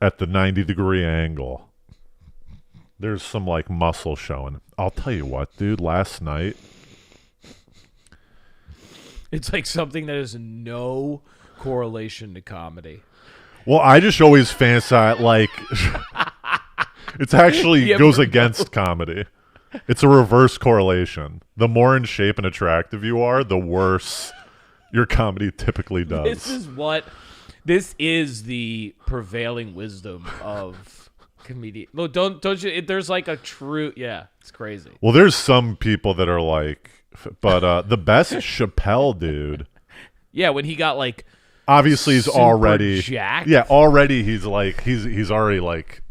at the 90-degree angle, there's some like muscle showing. I'll tell you what, dude, last night. It's like something that has no correlation to comedy. Well, I just always fantasize like it's actually You goes ever against comedy. It's a reverse correlation. The more in shape and attractive you are, the worse your comedy typically does. This is the prevailing wisdom of comedian. No, don't you? There's like a true, it's crazy. Well, there's some people that are like, but the best is Chappelle, dude. Yeah, when he got like Obviously, he's super already jacked. Yeah, already he's like he's already like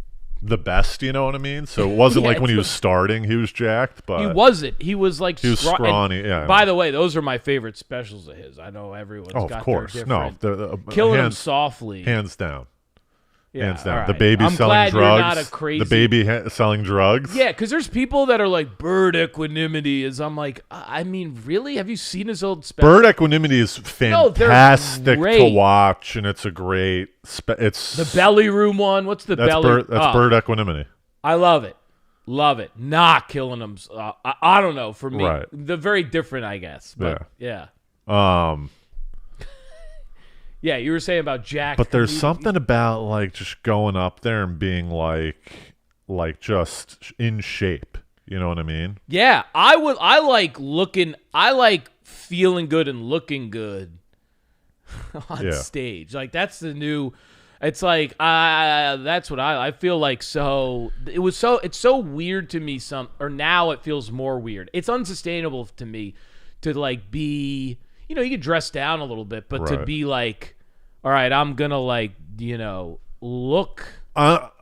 the best. You know what I mean? So it wasn't like when he was starting, he was jacked, but he wasn't. He was like he was scrawny. Yeah. By the way, those are my favorite specials of his. I know everyone's got of course, their no, different. Killing him softly, hands down. Yeah, Hands down. all The right. baby I'm selling glad drugs. You're not a crazy... The baby selling drugs. Yeah, because there's people that are like, bird equanimity is... I'm like, I mean, really? Have you seen his old special? Bird equanimity is fantastic great. to watch, and it's a great... it's the belly room one. What's the belly? That's bird equanimity. I love it. Love it. Not killing them. I don't know. For me, Right. they're very different, I guess. But, yeah. Yeah, you were saying about Jack. But there's something about like just going up there and being like just in shape. You know what I mean? Yeah, I like feeling good and looking good on stage. Like that's the new. It's like that's what I feel like. It's so weird to me. Now it feels more weird. It's unsustainable to me to like be. You know, you can dress down a little bit, but to be like, all right, I'm gonna like, look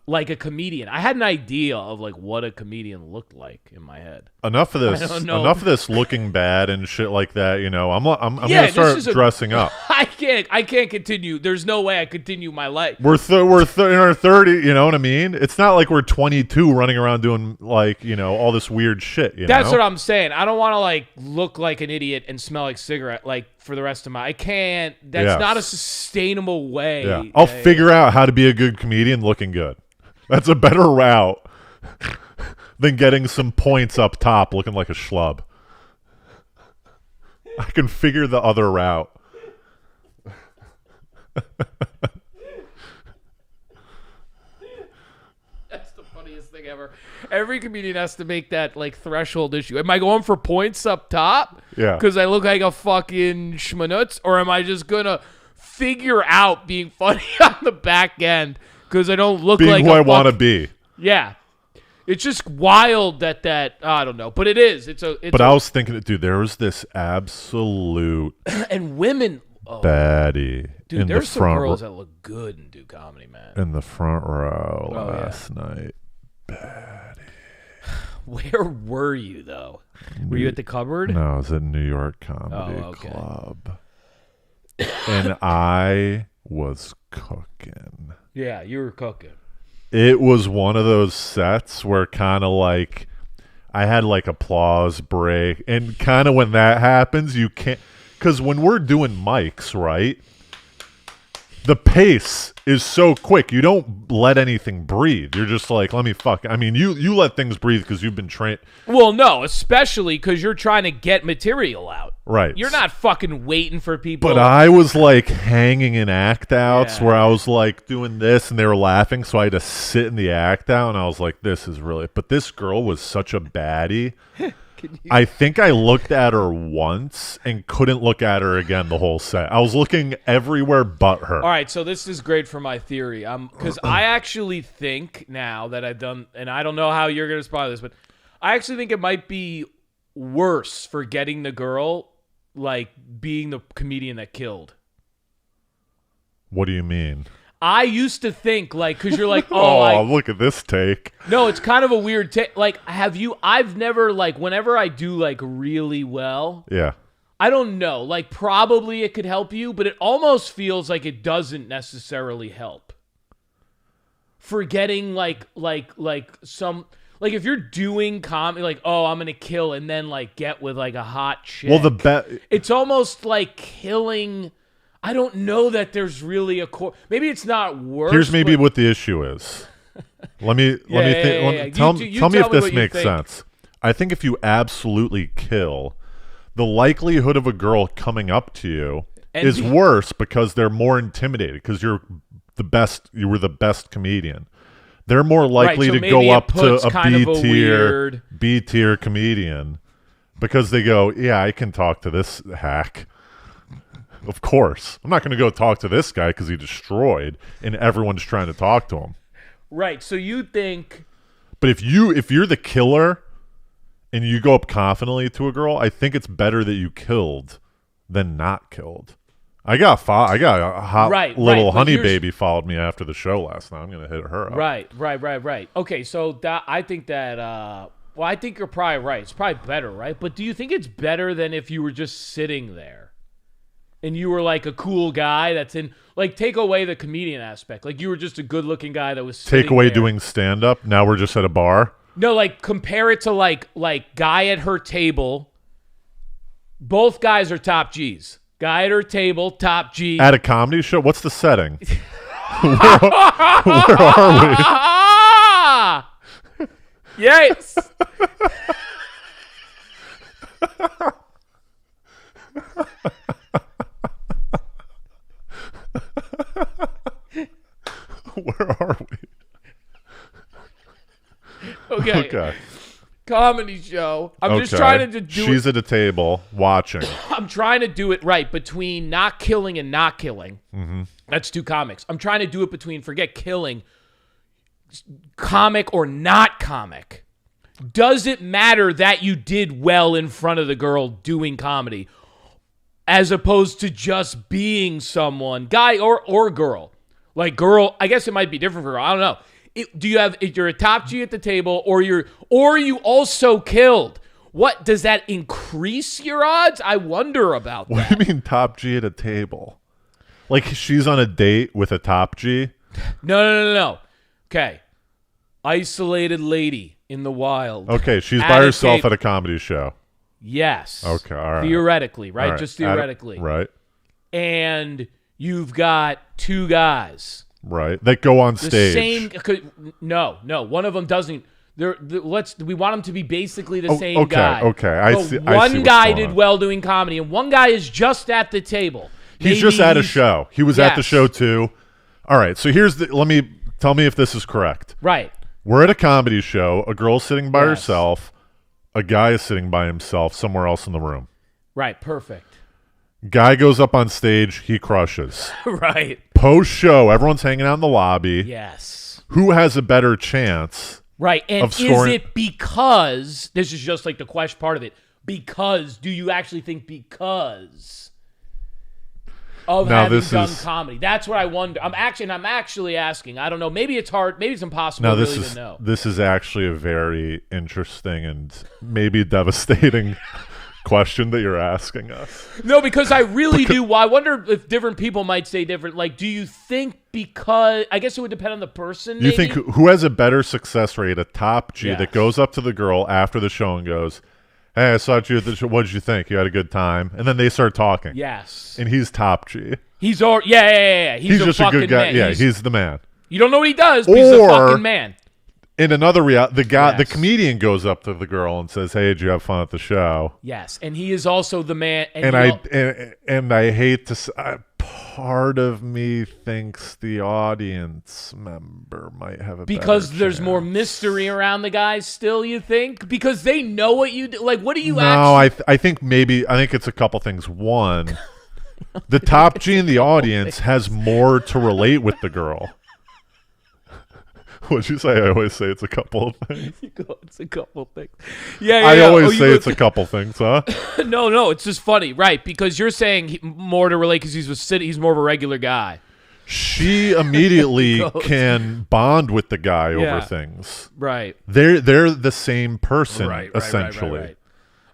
like a comedian. I had an idea of like what a comedian looked like in my head. Enough of this. Enough of this looking bad and shit like that. You know, I'm gonna start dressing up. I can't continue. There's no way I continue my life. We're in our 30. You know what I mean? It's not like we're 22 running around doing like all this weird shit. That's what I'm saying. I don't want to like look like an idiot and smell like cigarette like for the rest of my. I can't. That's not a sustainable way. Yeah, I'll figure out how to be a good comedian looking good. That's a better route than getting some points up top looking like a schlub. I can figure the other route. That's the funniest thing ever. Every comedian has to make that like threshold issue. Am I going for points up top? Yeah. Because I look like a fucking schmanutz? Or am I just going to figure out being funny on the back end? Because I don't look being like who I want to be. Yeah, it's just wild that I don't know, but it is. But I was thinking, dude, there was this absolute and women baddie. Dude, in there's the some front girls that look good and do comedy, man. In the front row last night, baddie. Where were you though? Were you at the cupboard? No, I was at New York Comedy Club, and I was cooking. Yeah, you were cooking. It was one of those sets where kind of like I had like applause break, and kind of when that happens, you can't, because when we're doing mics, right, the pace is so quick. You don't let anything breathe. You're just like, let me fuck. I mean, you let things breathe because you've been trained. Well, no, especially because you're trying to get material out. Right. You're not fucking waiting for people. But I was like hanging in act outs where I was like doing this and they were laughing. So I had to sit in the act out and I was like, this is really, but this girl was such a baddie. I think I looked at her once and couldn't look at her again the whole set. I was looking everywhere but her. All right, so this is great for my theory. Because I actually think now that I've done, and I don't know how you're going to respond to this, but I actually think it might be worse for getting the girl, like being the comedian that killed. What do you mean? I used to think, like, because you're like, oh, look at this take. No, it's kind of a weird take. Like, I've never, like, whenever I do, like, really well. Yeah. I don't know. Like, probably it could help you, but it almost feels like it doesn't necessarily help. Forgetting like some like if you're doing comedy, like, oh, I'm gonna kill and then like get with like a hot chick. Well, it's almost like killing. I don't know that there's really a core. Maybe it's not worse. Here's maybe what the issue is. Let me think. Tell me if this makes sense. I think if you absolutely kill, the likelihood of a girl coming up to you is worse because they're more intimidated because you were the best comedian. They're more likely to go up to a B tier comedian because they go, yeah, I can talk to this hack. Of course. I'm not going to go talk to this guy because he destroyed and everyone's trying to talk to him. Right. So you think. But if you're the killer and you go up confidently to a girl, I think it's better that you killed than not killed. I got a hot little honey baby followed me after the show last night. I'm going to hit her up. Right. Okay, so I think that, well, I think you're probably right. It's probably better, right? But do you think it's better than if you were just sitting there and you were like a cool guy that's in, like, take away the comedian aspect. Like, you were just a good-looking guy that was sitting Take away there. Doing stand-up? Now we're just at a bar? No, like, compare it to, like guy at her table. Both guys are top Gs. Guy at her table, top G. At a comedy show? What's the setting? where are we? Yes. Where are we? Okay. Comedy show. I'm just trying to do She's at a table watching. I'm trying to do it right between not killing and not killing. Mm-hmm. That's two comics. I'm trying to do it between, forget killing, comic or not comic. Does it matter that you did well in front of the girl doing comedy as opposed to just being someone, guy or girl? Like girl, I guess it might be different for girl. I don't know. If you're a top G at the table or you also killed, what does that increase your odds? I wonder about that. What do you mean top G at a table? Like she's on a date with a top G? No. Okay. Isolated lady in the wild. Okay, she's by herself at a comedy show. Yes. Okay, all right. Theoretically, right? All right. Just theoretically. Right. And you've got two guys. Right. That go on stage. No. One of them doesn't. We want them to be basically the same guy. Okay. I see. One guy did well doing comedy, and one guy is just at the table. He's just at a show. He was at the show too. All right. So tell me if this is correct. Right. We're at a comedy show. A girl's sitting by herself. A guy is sitting by himself somewhere else in the room. Right. Perfect. Guy goes up on stage. He crushes. Right. Post show, everyone's hanging out in the lobby. Yes. Who has a better chance? Right. And is it because, this is just like the question part of it, because, do you actually think because of having done comedy? That's what I wonder. I'm actually asking. I don't know. Maybe it's hard. Maybe it's impossible to know. This is actually a very interesting and maybe devastating question that you're asking us. No, because I really do. I wonder if different people might say different. Like, do you think because, I guess it would depend on the person. You think who has a better success rate, a top G that goes up to the girl after the show and goes, hey, I saw you at the show. What did you think? You had a good time? And then they start talking. Yes. And he's top G. He's He's just a good guy. Man. Yeah, he's the man. You don't know what he does, but he's a fucking man. In another reality, the comedian goes up to the girl and says, "Hey, did you have fun at the show?" Yes, and he is also the man. And I hate to say, part of me thinks the audience member might have a because better there's chance. more mystery around the guys. Still, you think because they know what you do. Like, what do you? No, I think it's a couple things. One, the top G in the audience has more to relate with the girl. What'd you say? I always say it's a couple of things. It's a couple of things. Yeah. I always say it's a couple things, huh? No, it's just funny, right? Because you're saying more to relate because he's more of a regular guy. She immediately can bond with the guy over things. Right. They're the same person, essentially. Right.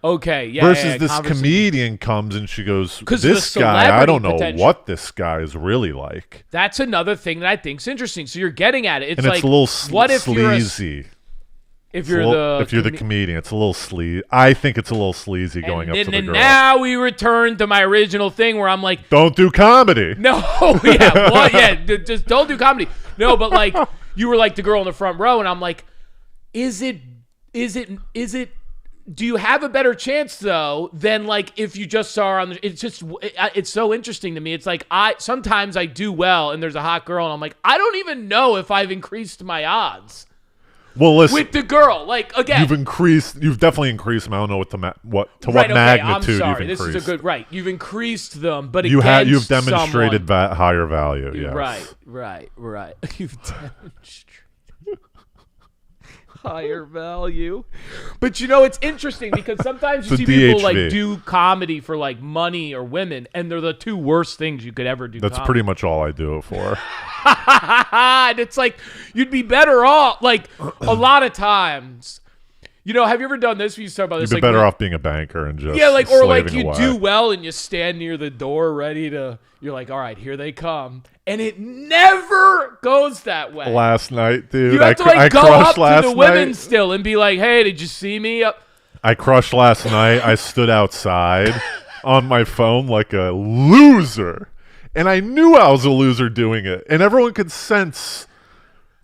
Okay, yeah. Versus this comedian comes and she goes, this guy, I don't know what this guy is really like. That's another thing that I think is interesting. So you're getting at it. It's like, a little sleazy. If you're the comedian, it's a little sleazy. I think it's a little sleazy going up to the girl. And now we return to my original thing where I'm like, don't do comedy. No, just don't do comedy. No, but like you were like the girl in the front row, and I'm like, is it? Do you have a better chance though than like if you just saw her on the? It's so interesting to me. It's like sometimes I do well, and there's a hot girl, and I'm like, I don't even know if I've increased my odds. Well, listen, with the girl, like again, you've definitely increased them. I don't know what magnitude I'm sorry. you've increased. This is a good right. You've increased them, but you've demonstrated higher value. Yes. Right. You've demonstrated higher value. But it's interesting because sometimes you see people like do comedy for like money or women, and they're the two worst things you could ever do. That's pretty much all I do it for. And it's like you'd be better off. Like a lot of times, have you ever done this? We used to talk about this. You'd be better off being a banker and just or like you away. Do well and you stand near the door ready to. You're like, all right, here they come, and it never goes that way. Last night, dude, you have to like go up to the women still and be like, hey, did you see me? I crushed last night. I stood outside on my phone like a loser. And I knew I was a loser doing it. And everyone could sense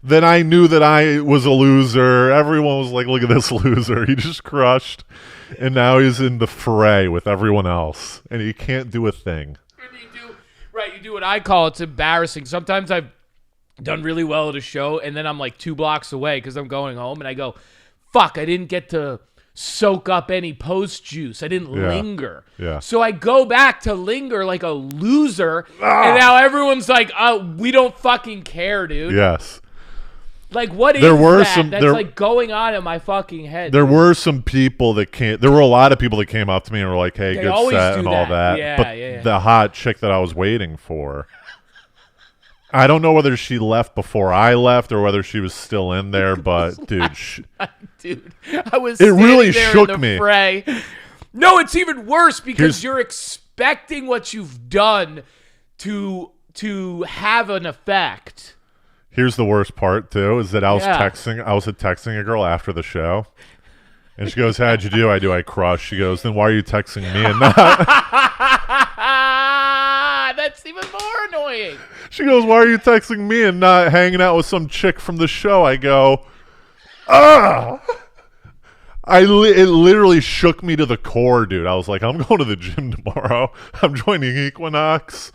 that I knew that I was a loser. Everyone was like, look at this loser. He just crushed. And now he's in the fray with everyone else. And he can't do a thing. You do what I call it's embarrassing. Sometimes I've done really well at a show, and then I'm like 2 blocks away because I'm going home, and I go, fuck, I didn't get to soak up any post juice. I didn't linger. Yeah. So I go back to linger like a loser, and now everyone's like, oh, we don't fucking care, dude. Yes. Like, what is that? That's like going on in my fucking head. There were some people that there were a lot of people that came up to me and were like, hey, good set and all that. Yeah. The hot chick that I was waiting for, I don't know whether she left before I left or whether she was still in there, but dude, I was. It really there shook in the me. Fray. No, it's even worse because you're expecting what you've done to have an effect. Here's the worst part too: is that I was texting a girl after the show, and she goes, "How'd you do?" I crushed. She goes, "Then why are you texting me and not?" That's even more annoying. She goes, "Why are you texting me and not hanging out with some chick from the show?" I go, "Ah." It literally shook me to the core, dude. I was like, I'm going to the gym tomorrow. I'm joining Equinox.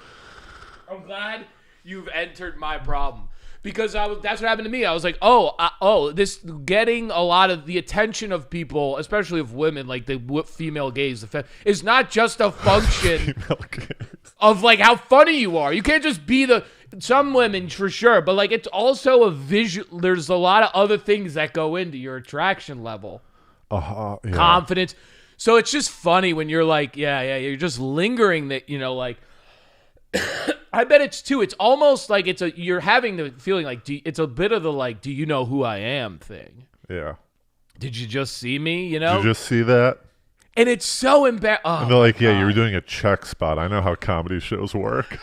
I'm glad you've entered my problem. Because that's what happened to me. I was like, this getting a lot of the attention of people, especially of women, like the female gaze, is not just a function of like how funny you are. You can't just be some women for sure, but like it's also a visual. There's a lot of other things that go into your attraction level, confidence. So it's just funny when you're like, you're just lingering that, like. I bet it's almost like you're having the feeling like it's a bit of the like, do you know who I am thing. Yeah. Did you just see me, Did you just see that? And it's so embarrassing. Oh, and they're like, yeah, you were doing a check spot. I know how comedy shows work.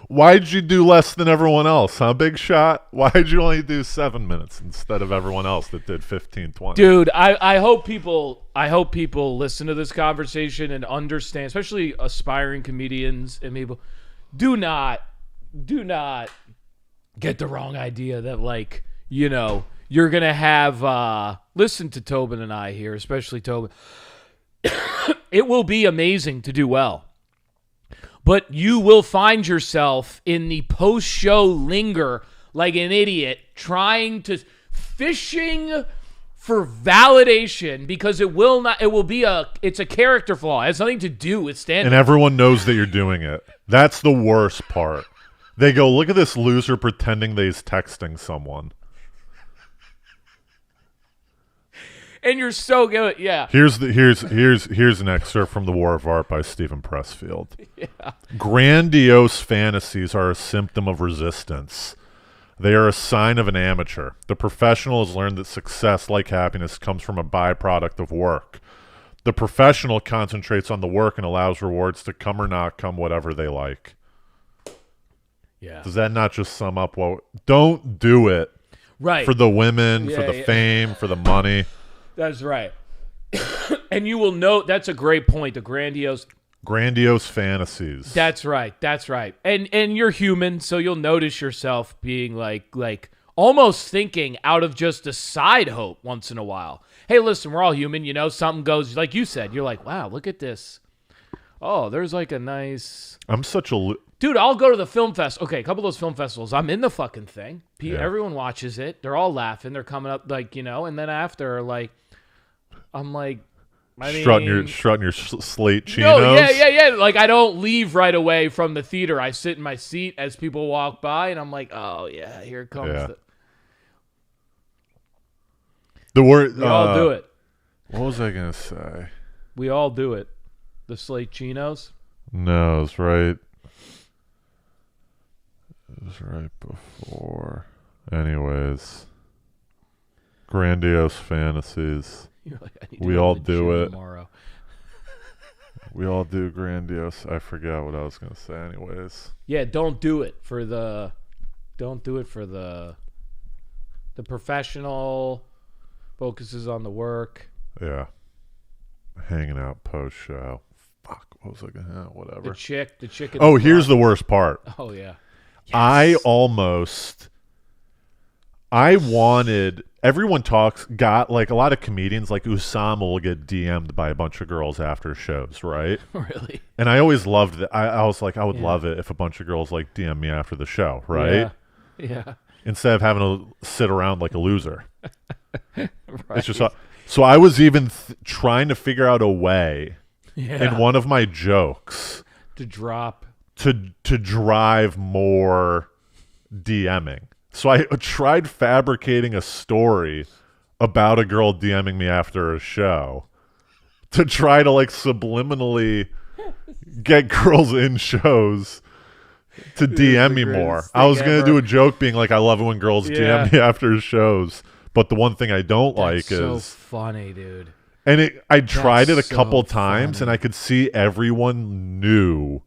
Why'd you do less than everyone else, huh, Big Shot? Why'd you only do 7 minutes instead of everyone else that did 15, 20? Dude, I hope people listen to this conversation and understand, especially aspiring comedians and people. Do not get the wrong idea that like, you're gonna have listen to Tobin and I here, especially Tobin. It will be amazing to do well. But you will find yourself in the post-show linger like an idiot fishing for validation because it's a character flaw. It has nothing to do with stand-up. And everyone knows that you're doing it. That's the worst part. They go, look at this loser pretending that he's texting someone. And you're so good, yeah. Here's an excerpt from The War of Art by Stephen Pressfield. Yeah. Grandiose fantasies are a symptom of resistance. They are a sign of an amateur. The professional has learned that success, like happiness, comes from a byproduct of work. The professional concentrates on the work and allows rewards to come or not come, whatever they like. Yeah. Does that not just sum up what? Don't do it Right. for the women, for the fame, for the money. That's right. And you will note, that's a great point, the grandiose fantasies. That's right. That's right. And you're human, so you'll notice yourself being like almost thinking out of just a side hope once in a while. Hey, listen, we're all human, you know, something goes, like you said, you're like, wow, look at this. Oh, there's like a nice... I'm such a... Dude, I'll go to the film fest. Okay, a couple of those film festivals. I'm in the fucking thing. Everyone watches it. They're all laughing. They're coming up, like, you know, and then after, like, I'm like... strutting your slate chinos. No, yeah. Like, I don't leave right away from the theater. I sit in my seat as people walk by, and I'm like, oh yeah, here comes the word. We all do it. What was I gonna say? We all do it. The slate chinos. No, it's right. It was right before. Anyways, grandiose fantasies. You're like, I need We to all go to the do gym it. tomorrow. We all do grandiose. I forgot what I was gonna say. Anyways, Yeah, don't do it for the professional. Focuses on the work. yeah, hanging out post show. Fuck, what was I gonna? Whatever. The chick. In Oh, here's the worst part. Oh yeah. Yes. I wanted, everyone got like a lot of comedians like Usama will get DM'd by a bunch of girls after shows, right? Really? And I always loved it. I was like, I would love it if a bunch of girls like DM me after the show, right? Yeah. Instead of having to sit around like a loser. Right. It's just, so I was even trying to figure out a way in one of my jokes to drop. to drive more DMing. So I tried fabricating a story about a girl DMing me after a show to try to like subliminally get girls in shows to DM me more. I was going to do a joke being like, I love it when girls DM me after shows. But the one thing I don't like is... so funny, dude. And I tried it a couple times and I could see everyone knew...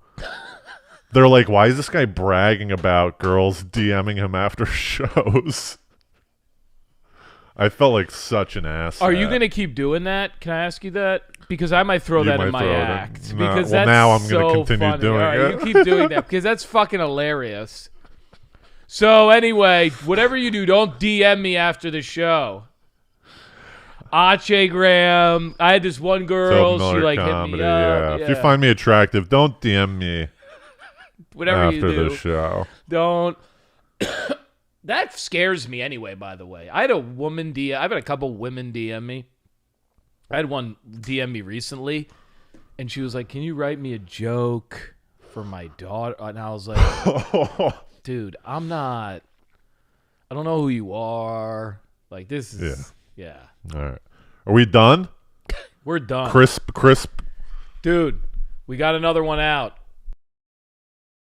They're like, why is this guy bragging about girls DMing him after shows? I felt like such an ass. Are you going to keep doing that? Can I ask you that? Because I might throw that in my act. Because that's now I'm going to continue doing it. You keep doing that because that's fucking hilarious. So anyway, whatever you do, don't DM me after the show. Ache Graham. I had this one girl. Tobin She Miller like comedy, hit me up. If you find me attractive, don't DM me whatever after you do. the show. Don't. That scares me anyway, by the way. I've had a couple women DM me. I had one DM me recently, and she was like, can you write me a joke for my daughter? And I was like, dude, I don't know who you are. Like, this is, yeah. All right. Are we done? We're done. Crisp. Dude, we got another one out.